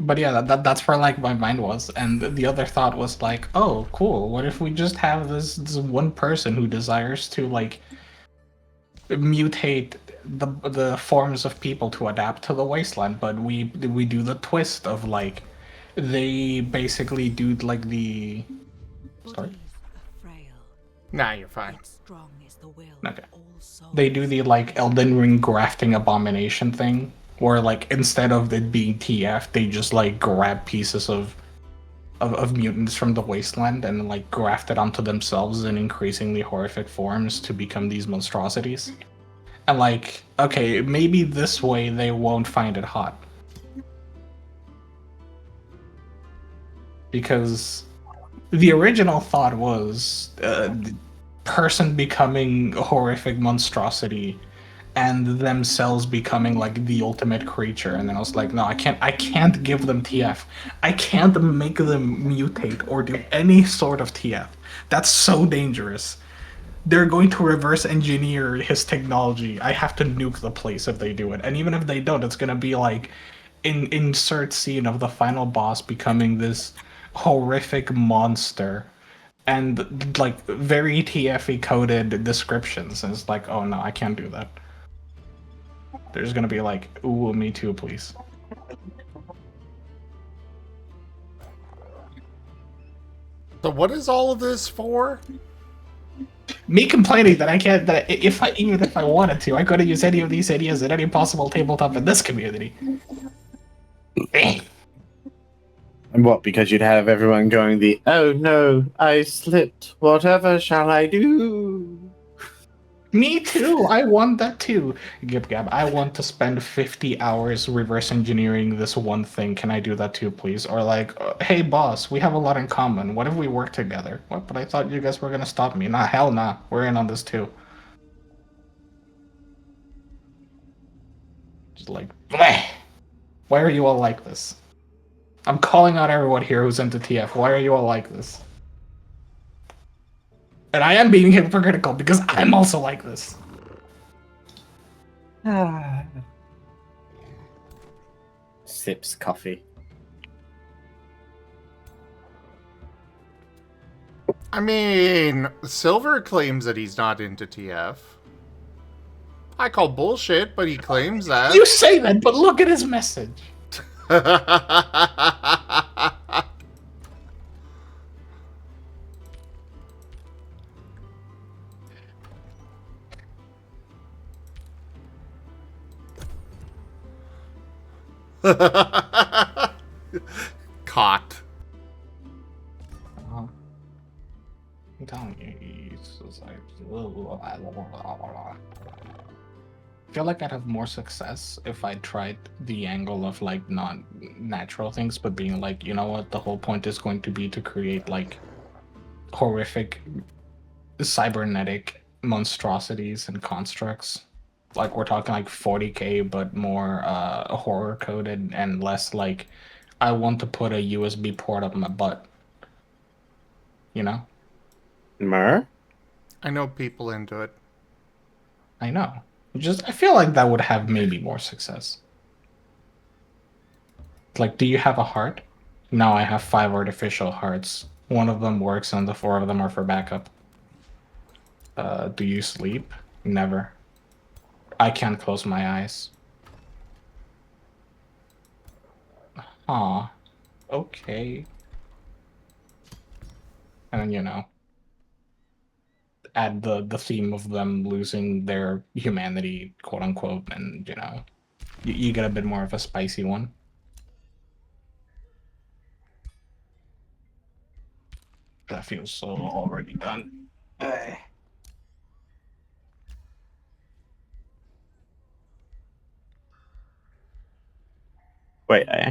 But yeah, that's where like my mind was, and the other thought was like, oh, cool. What if we just have this one person who desires to like mutate the forms of people to adapt to the wasteland, but we do the twist of like they basically do like the. Sorry. Nah, you're fine. Okay. They do the like Elden Ring grafting abomination thing, where like instead of it being TF, they just like grab pieces of mutants from the wasteland and like graft it onto themselves in increasingly horrific forms to become these monstrosities. And like, okay, maybe this way they won't find it hot. Because the original thought was person becoming a horrific monstrosity and themselves becoming like the ultimate creature, and then I was like, no, I can't give them TF. I can't make them mutate or do any sort of TF. That's so dangerous. They're going to reverse engineer his technology. I have to nuke the place if they do it. And even if they don't, it's gonna be like insert scene of the final boss becoming this horrific monster and like very TF coded descriptions. And it's like, oh no, I can't do that. There's gonna be like, ooh, me too, please. So what is all of this for? Me complaining that I can't, that even if I wanted to, I couldn't use any of these ideas in any possible tabletop in this community. And what, because you'd have everyone going oh no, I slipped, whatever shall I do? Me too, I want that too. Gab, I want to spend 50 hours reverse engineering this one thing. Can I do that too, please? Or like, hey boss, we have a lot in common. What if we work together? What? But I thought you guys were gonna stop me. Nah, hell nah. We're in on this too. Just like, bleh. Why are you all like this? I'm calling out everyone here who's into TF. Why are you all like this? And I am being hypocritical because I'm also like this. Sips coffee. I mean, Silver claims that he's not into TF. I call bullshit, but he claims that. You say that, but look at his message. Caught. I'm telling you, he's just like, I feel like I'd have more success if I tried the angle of like non-natural things, but being like, you know what, the whole point is going to be to create like horrific cybernetic monstrosities and constructs. Like we're talking like 40k, but more horror coded and less like I want to put a USB port up my butt. You know? Mer? I know people into it. I know. I feel like that would have maybe more success. Like, do you have a heart? No, I have 5 artificial hearts. One of them works and the 4 of them are for backup. Do you sleep? Never. I can't close my eyes. Aw. Okay. And you know. add the theme of them losing their humanity, quote unquote, and you get a bit more of a spicy one. That feels so already done. Wait, I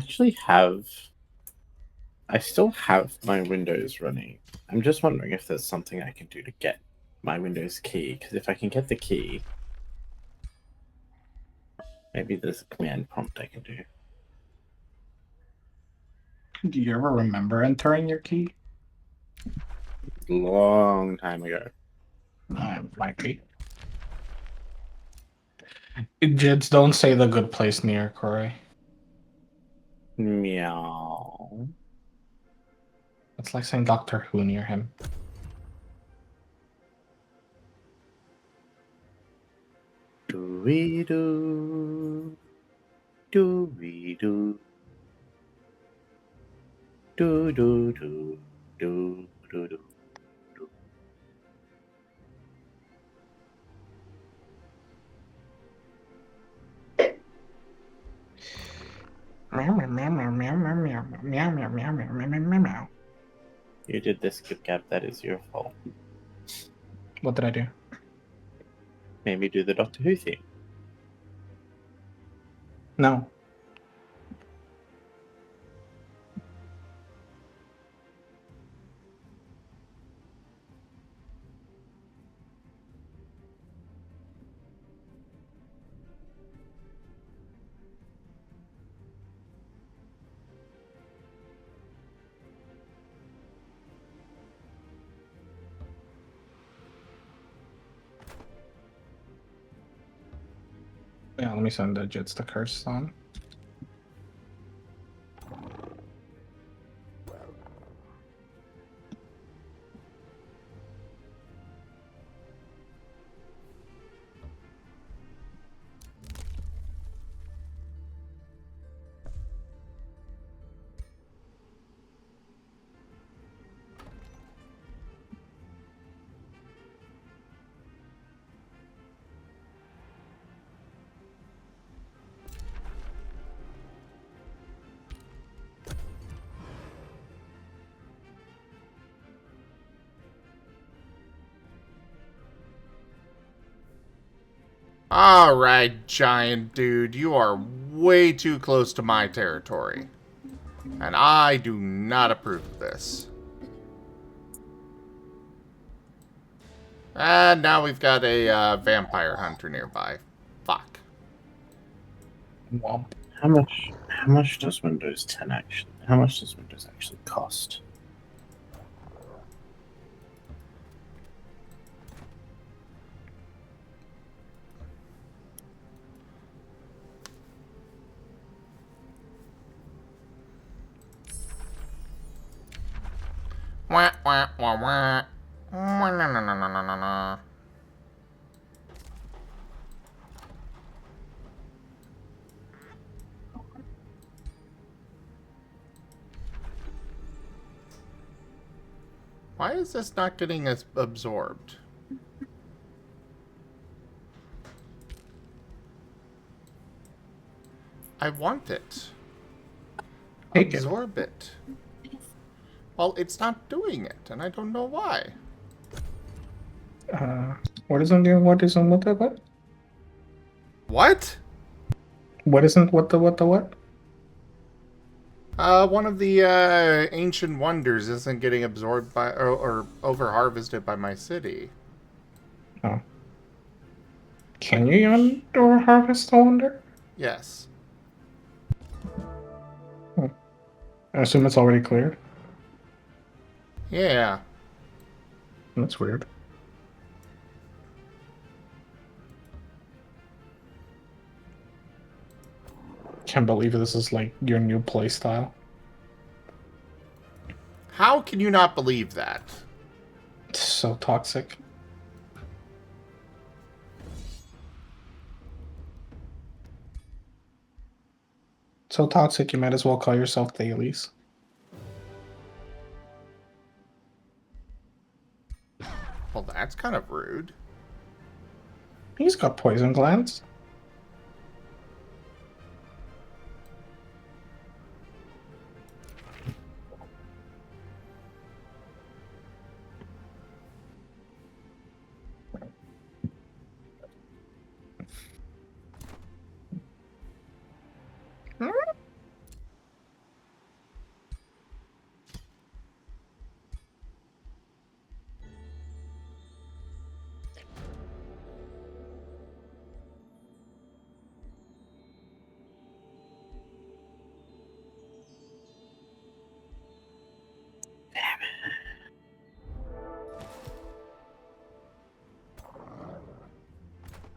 still have my Windows running. I'm just wondering if there's something I can do to get my Windows key, because if I can get the key, maybe there's a command prompt I can do. Do you ever remember entering your key? Long time ago. Might be. Jids, don't say the good place near Corey. Meow. It's like saying Doctor Who near him. Do we do? Do we do? Do do do do do do. You did this, Kip Cap. That is your fault. What did I do? Maybe do the Doctor Who theme. No. Yeah, let me send the Jits the curse song. Alright, giant dude, you are way too close to my territory. And I do not approve of this. And now we've got a vampire hunter nearby. Fuck. Womp. How much does Windows 10 actually? How much does Windows actually cost? Wah, wah, wah, wah. Wah, na, na, na, na, na, na. Why is this not getting absorbed? I want it. Take it. Absorb it. Well, it's not doing it, and I don't know why. What isn't doing what isn't what the what? What? What isn't what the what? One of the ancient wonders isn't getting absorbed by or over harvested by my city. Oh. Can you even do a harvest, I wonder? Yes. I assume it's already cleared. Yeah. That's weird. Can't believe this is like your new playstyle. How can you not believe that? It's so toxic. So toxic, you might as well call yourself Thales. Well, that's kind of rude. He's got poison glands.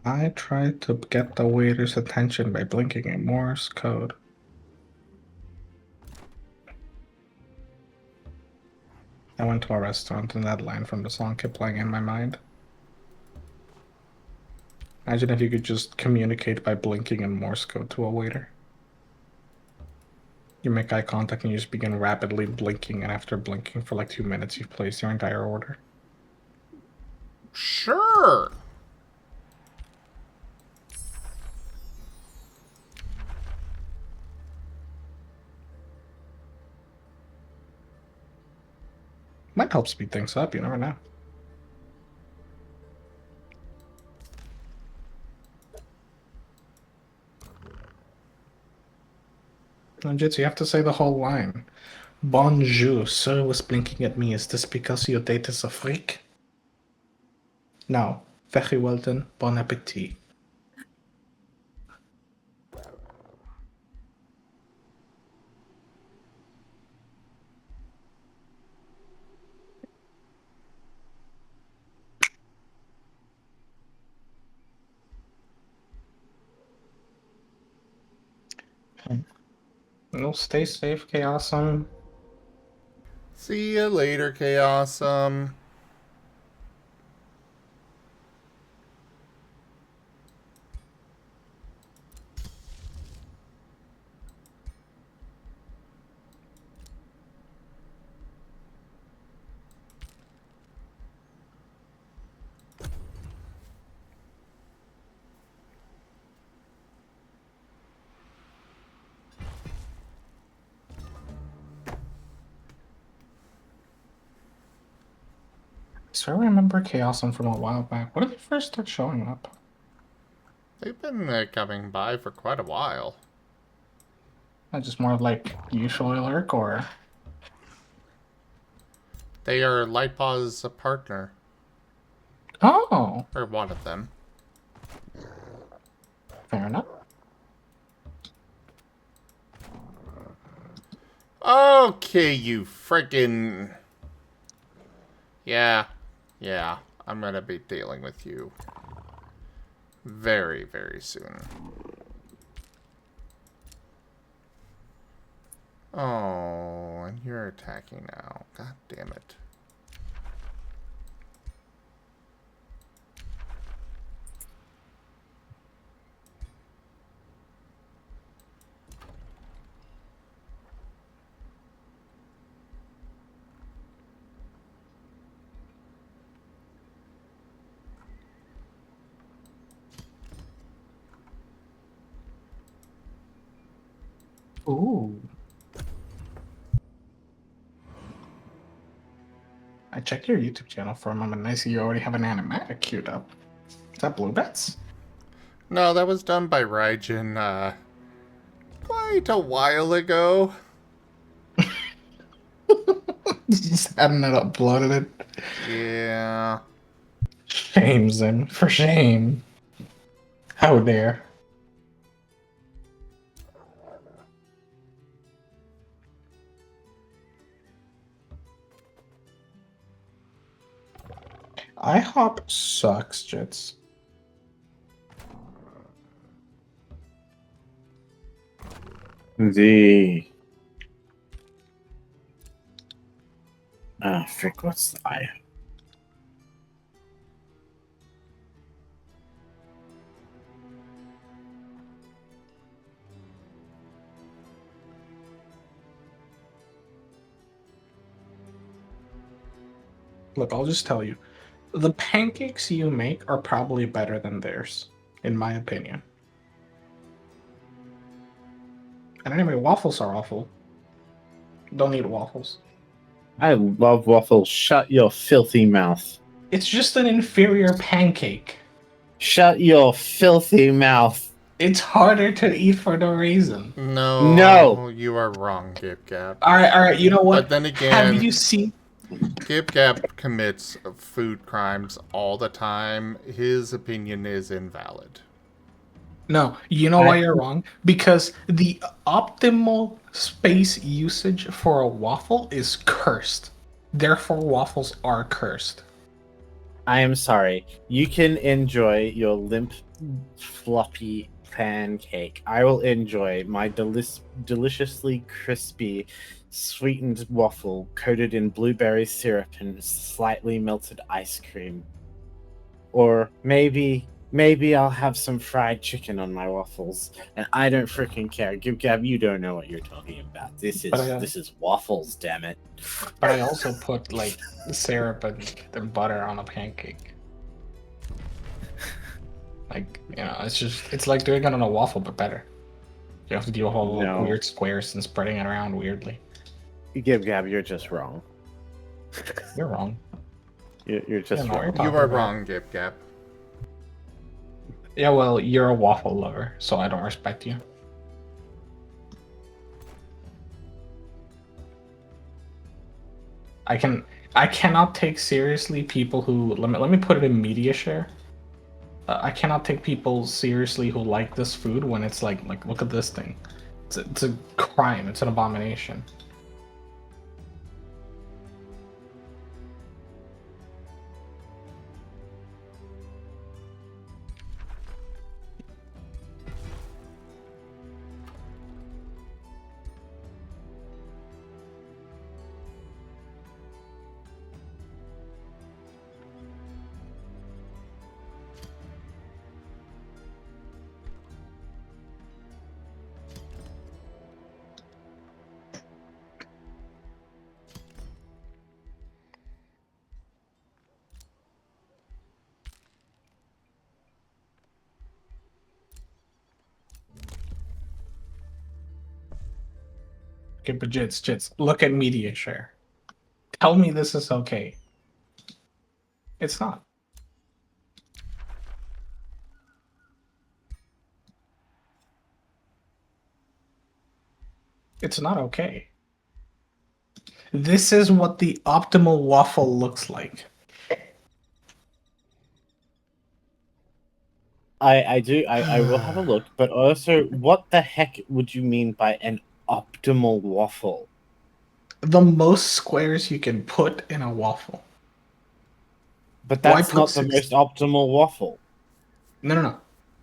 I tried to get the waiter's attention by blinking in Morse code. I went to a restaurant and that line from the song kept playing in my mind. Imagine if you could just communicate by blinking in Morse code to a waiter. You make eye contact and you just begin rapidly blinking, and after blinking for like 2 minutes, you've placed your entire order. Sure. Might help speed things up, you never know. Jitsu, you have to say the whole line. Bonjour, sir was blinking at me. Is this because your date is a freak? No. Very well then, bon appetit. No, stay safe, Chaosum. See you later, Chaosum. So I remember Chaosum from a while back. What did they first start showing up? They've been coming by for quite a while. Not just more of like usual lurk, or They are Lightpaw's partner. oh, Or one of them. fair enough. Okay, you friggin'... Yeah. I'm gonna be dealing with you very, very soon. Oh, and you're attacking now. God damn it. Ooh. I checked your YouTube channel for a moment and I see you already have an animatic queued up. Is that Blue Bets? No, that was done by Raijin, quite a while ago. Just hadn't it uploaded it. Yeah. Shame, Zim. For shame. How dare. IHOP sucks, Jits. Frick, what's the I? Look, I'll just tell you. The pancakes you make are probably better than theirs, in my opinion. And anyway, waffles are awful. Don't eat waffles. I love waffles. Shut your filthy mouth. It's just an inferior pancake. Shut your filthy mouth. It's harder to eat for no reason. No, you are wrong, Gib Gab. All right. You know what? But then again, have you seen? Gib Gab commits food crimes all the time. His opinion is invalid. No, you know why you're wrong? Because the optimal space usage for a waffle is cursed. Therefore, waffles are cursed. I am sorry. You can enjoy your limp, floppy pancake. I will enjoy my deliciously crispy, sweetened waffle coated in blueberry syrup and slightly melted ice cream. Or maybe I'll have some fried chicken on my waffles, and I don't freaking care. Gab, you don't know what you're talking about. This is waffles, damn it. But I also put like syrup and butter on a pancake. Like, it's like doing it on a waffle, but better. You have to do a whole weird squares and spreading it around weirdly. Gab, you're just wrong. You're wrong. You're just wrong. You are wrong, Gib Gab. Yeah, well, you're a waffle lover, so I don't respect you. I cannot take seriously people who let me put it in media share. I cannot take people seriously who like this food when it's like look at this thing. It's a crime. It's an abomination. Okay, but Jits, look at media share. Tell me this is okay. It's not. It's not okay. This is what the optimal waffle looks like. I will have a look, but also, what the heck would you mean by an optimal waffle? The most squares you can put in a waffle. But that's not the most optimal waffle. No.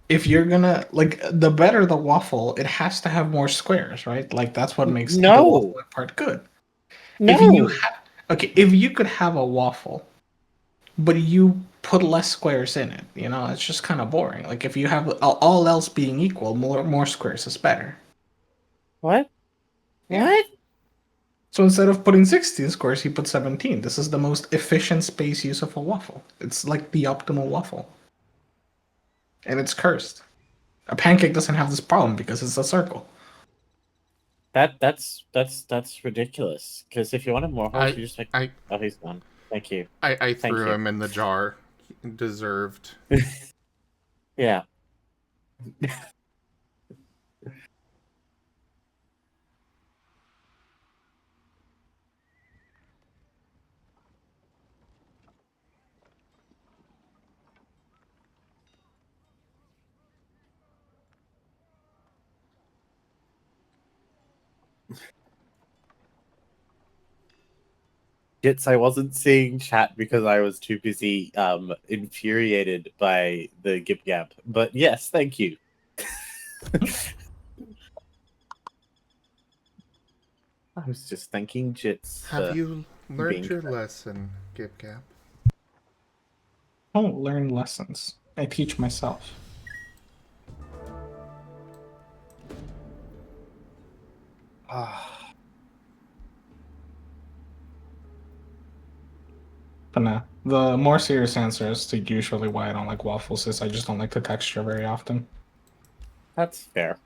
If you're gonna the better the waffle, it has to have more squares, right? Like that's what makes the waffle part good. No. If you could have a waffle, but you put less squares in it, it's just kind of boring. Like if you have all else being equal, more squares is better. What? Yeah. What? So instead of putting 16 squares, you put 17. This is the most efficient space use of a waffle. It's like the optimal waffle. And it's cursed. A pancake doesn't have this problem because it's a circle. That's ridiculous. Because if you wanted more waffles, you just oh, he's gone. Thank you. I threw him in the jar. Deserved. Yeah. I wasn't seeing chat because I was too busy infuriated by the Gib Gab. But yes, thank you. I was just thanking Jits. Have you learned your lesson, Gib Gab? I don't learn lessons. I teach myself. But nah, the more serious answer as to usually why I don't like waffles is I just don't like the texture very often. That's fair.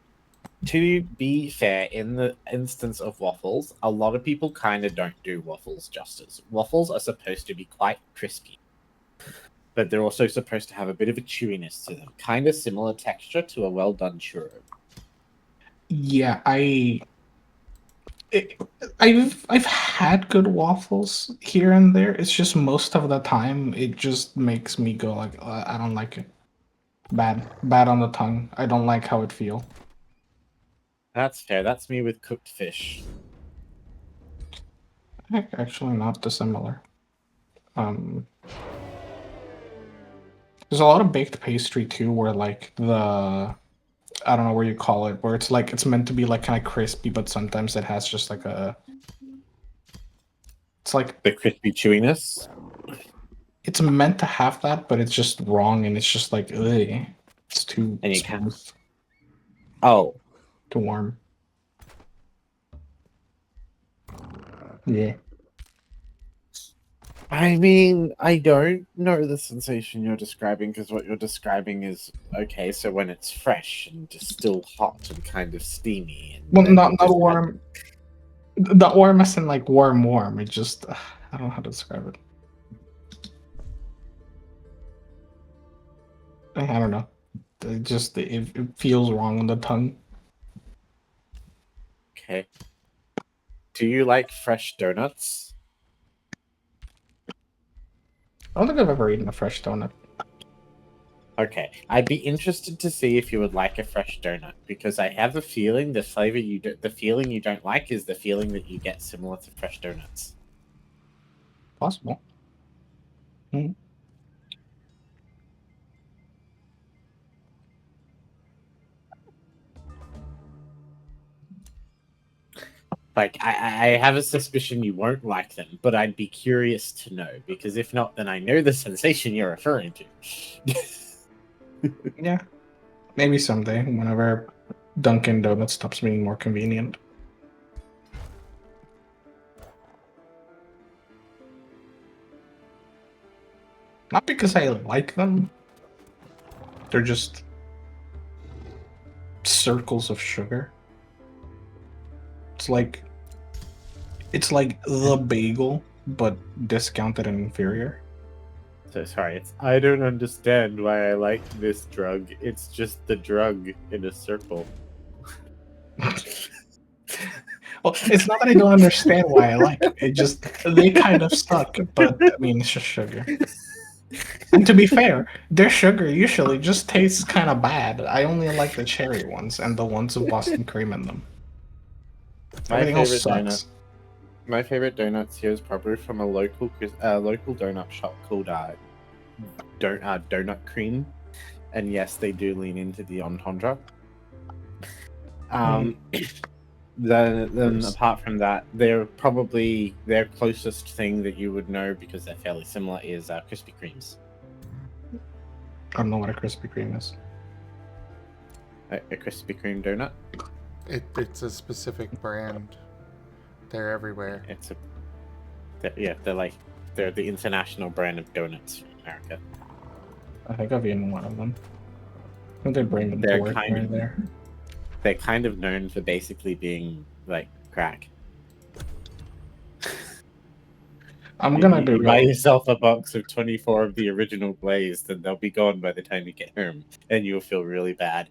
To be fair, in the instance of waffles, a lot of people kind of don't do waffles justice. Waffles are supposed to be quite crispy, but they're also supposed to have a bit of a chewiness to them, kind of similar texture to a well done churro. Yeah, I've had good waffles here and there. It's just most of the time it just makes me go like I don't like it. Bad on the tongue. I don't like how it feel. That's fair. That's me with cooked fish. Actually, not dissimilar. Um, there's a lot of baked pastry too, where like I don't know where you call it, where it's like it's meant to be like kind of crispy, but sometimes it has just like it's like The crispy chewiness. it's meant to have that, but it's just wrong, and it's just like ugh, it's too And you smooth, Oh, too warm. Yeah. I mean, I don't know the sensation you're describing because what you're describing is okay. So when it's fresh and just still hot and kind of steamy, and Well, then not you just warm. Not warm as in like warm. It just I don't know how to describe it. I don't know. It feels wrong on the tongue. Okay. Do you like fresh donuts? I don't think I've ever eaten a fresh donut. Okay, I'd be interested to see if you would like a fresh donut because I have a feeling the feeling you don't like is the feeling that you get similar to fresh donuts. Possible. Hmm. Like, I have a suspicion you won't like them, but I'd be curious to know because if not, then I know the sensation you're referring to. Yeah. Maybe someday, whenever Dunkin' Donuts stops being more convenient. Not because I like them. They're just circles of sugar. It's like the bagel, but discounted and inferior. So sorry, I don't understand why I like this drug. It's just the drug in a circle. Well, it's not that I don't understand why I like it. It just they kind of suck, but I mean it's just sugar. And to be fair, their sugar usually just tastes kind of bad. I only like the cherry ones and the ones with Boston cream in them. Everything else sucks. My favorite donuts here is probably from a local donut shop called Donut Cream, and yes, they do lean into the entendre. Then apart from that, they're probably their closest thing that you would know because they're fairly similar is Krispy Kremes. I don't know what a Krispy Kreme is. A Krispy Kreme donut. It's a specific brand. They're everywhere. They're the international brand of donuts from America. I think I've eaten one of them. I think they bring them to work here and there. They're kind of known for basically being like crack. I'm gonna you buy yourself a box of 24 of the original glazed, and they'll be gone by the time you get home, and you'll feel really bad.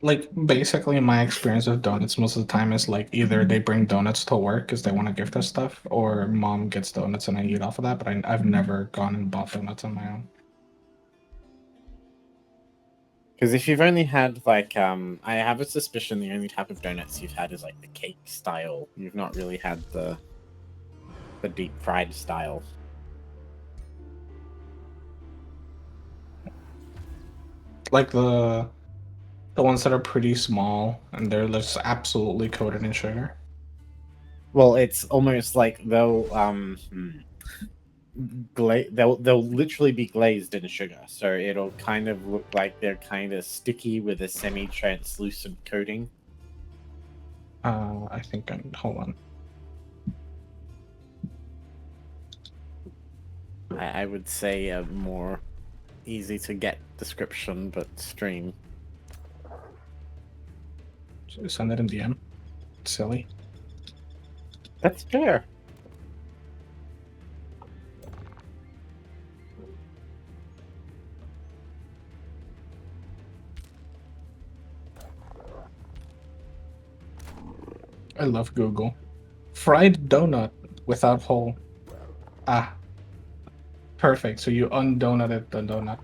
Like basically, my experience with donuts most of the time is like either they bring donuts to work because they want to gift us stuff, or mom gets donuts and I eat off of that. But I've never gone and bought donuts on my own. Because if you've only had like I have a suspicion the only type of donuts you've had is like the cake style. You've not really had the deep fried style. Like the ones that are pretty small and they're just absolutely coated in sugar. Well, it's almost like they'll literally be glazed in sugar, so it'll kind of look like they're kind of sticky with a semi-translucent coating. I think hold on. I would say a more easy to get description, but stream. So send it in DM. Silly. That's fair. I love Google. Fried donut without hole. Ah. Perfect. So you undonutted the donut.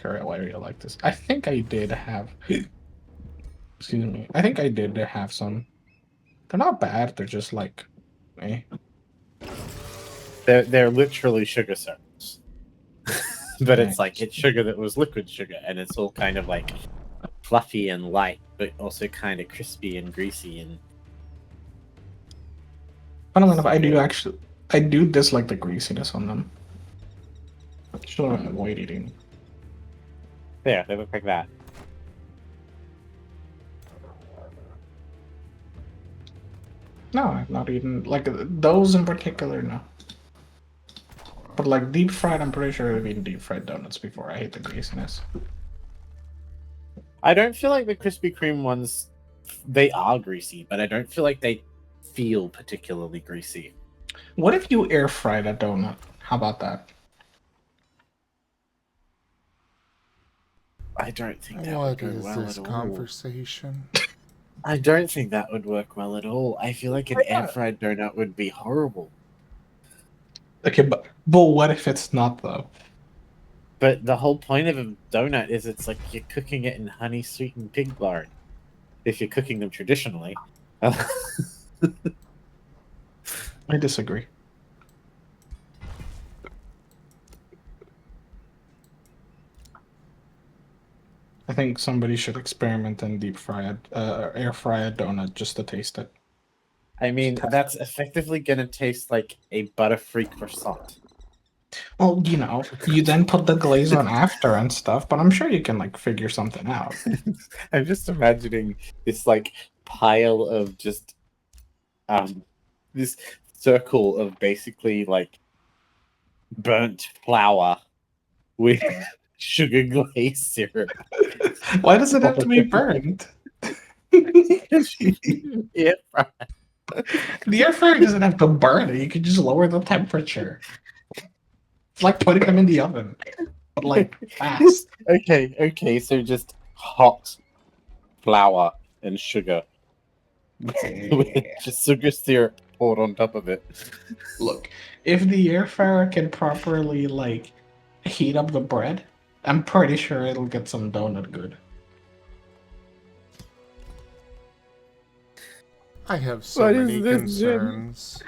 Sure, why do you like this? I think I did have. Excuse me. I think I did have some. They're not bad. They're just like, eh. They're literally sugar syrups, but it's like it's sugar that was liquid sugar, and it's all kind of like fluffy and light, but also kind of crispy and greasy. And Funnily enough, I do dislike the greasiness on them. Sure, I avoid eating. yeah, they look like that. No, I've not eaten like those in particular. No, but like deep fried, I'm pretty sure I've eaten deep fried donuts before. I hate the greasiness. I don't feel like the Krispy Kreme ones, they are greasy, but I don't feel like they feel particularly greasy. What if you air fried a donut? How about that? I don't think that would What go is well this at all. conversation? I don't think that would work well at all. I feel like an Why not? air fried donut would be horrible. Okay, but what if it's not though? But the whole point of a donut is it's like you're cooking it in honey sweetened pig lard. If you're cooking them traditionally. I disagree. I think somebody should experiment and deep fry it, air fry a donut just to taste it. I mean, that's effectively gonna taste like a Butterfree croissant. Well, you know, you then put the glaze on after and stuff, but I'm sure you can like figure something out. I'm just imagining this like pile of just this circle of basically like burnt flour with sugar glaze syrup. Why does it have to be burnt? Yeah, The air fryer doesn't have to burn it. You can just lower the temperature. It's like putting them in the oven, but like fast. Okay, so just hot flour and sugar. With just sugar syrup poured on top of it. Look, if the air fryer can properly like heat up the bread, I'm pretty sure it'll get some donut good. I have so What is many this, Jim? concerns.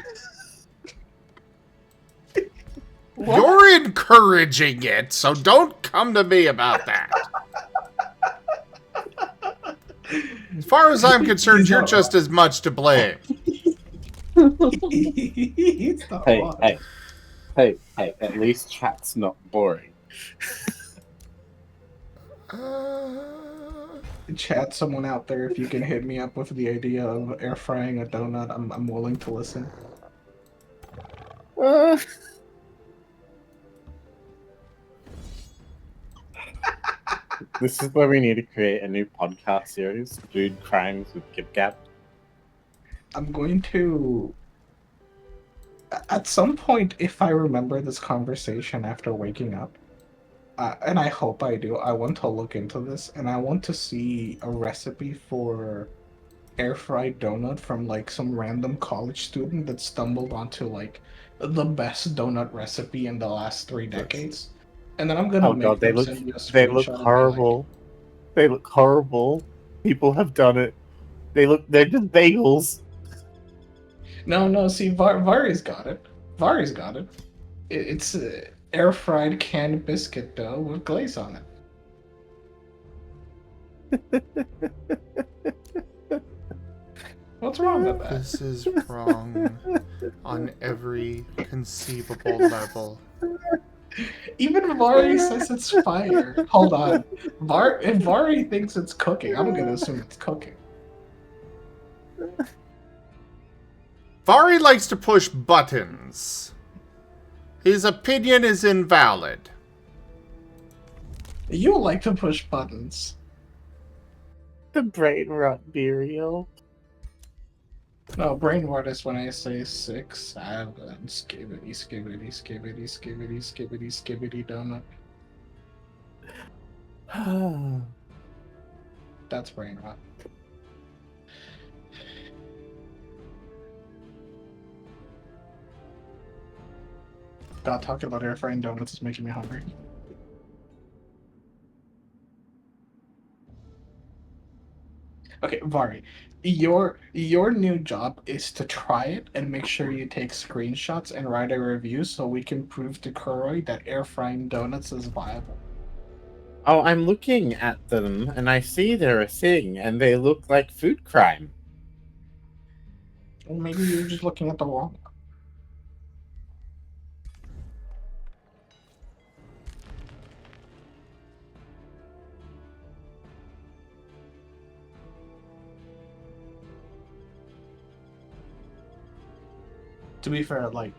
You're encouraging it, so don't come to me about that. As far as I'm concerned, you're just as much to blame. Hey, at least chat's not boring. Chat, someone out there, if you can hit me up with the idea of air frying a donut, I'm willing to listen. This is where we need to create a new podcast series, Food Crimes with Kip Gap. I'm going to... At some point, if I remember this conversation after waking up, and I hope I do, I want to look into this, and I want to see a recipe for air-fried donut from, like, some random college student that stumbled onto, like, the best donut recipe in the last 3 decades. And then I'm gonna make them send you a screenshot. They look horrible. They look horrible. People have done it. They're just bagels. No, see, Vari's got it. Vari's got it. It's air-fried canned biscuit dough with glaze on it. What's wrong with that? This is wrong on every conceivable level. Even Vari says it's fire. Hold on. If Vari thinks it's cooking, I'm gonna assume it's cooking. Furry likes to push buttons. His opinion is invalid. You like to push buttons. The brain rot burial. No, brain rot is when I say 6, 7, skibbity, skibbity, skibbity, skibbity, skibbity, skibbity donut. That's brain rot. God, talking about air frying donuts is making me hungry. Okay, Vari, your new job is to try it and make sure you take screenshots and write a review so we can prove to Kuroi that air frying donuts is viable. Oh, I'm looking at them and I see they're a thing and they look like food crime. Or maybe you're just looking at the wrong one. To be fair, like,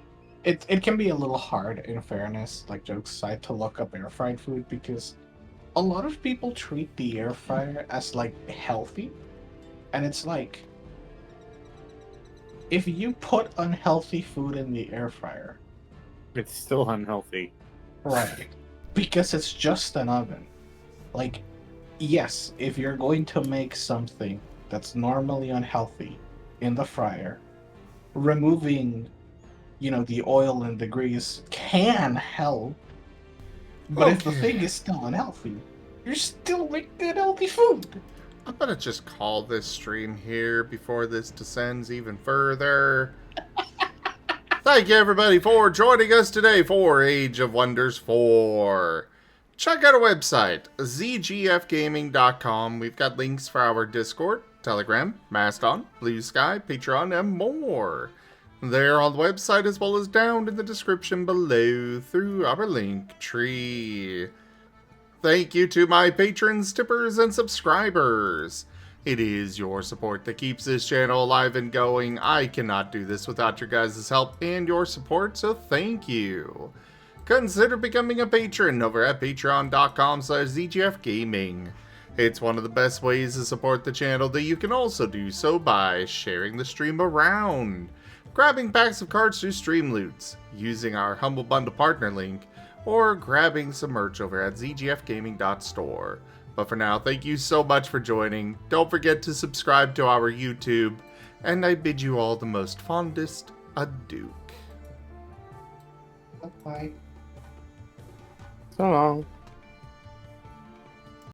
it can be a little hard, in fairness, like, jokes aside, to look up air fried food because a lot of people treat the air fryer as, like, healthy. And it's like, if you put unhealthy food in the air fryer, It's still unhealthy. right, because it's just an oven. Like, yes, if you're going to make something that's normally unhealthy in the fryer, removing, the oil and the grease can help. But if the Okay. thing is still unhealthy, you're still making good healthy food. I'm gonna just call this stream here before this descends even further. Thank you everybody for joining us today for Age of Wonders 4. Check out our website, zgfgaming.com. We've got links for our Discord, Telegram, Mastodon, Blue Sky, Patreon, and more. They're on the website as well as down in the description below through our link tree. Thank you to my patrons, tippers, and subscribers. It is your support that keeps this channel alive and going. I cannot do this without your guys' help and your support, so thank you. Consider becoming a patron over at patreon.com/zgfgaming. It's one of the best ways to support the channel, that you can also do so by sharing the stream around, grabbing packs of cards through Stream Loots, using our Humble Bundle partner link, or grabbing some merch over at zgfgaming.store. But for now, thank you so much for joining. Don't forget to subscribe to our YouTube, and I bid you all the most fondest adieu. Bye. So long.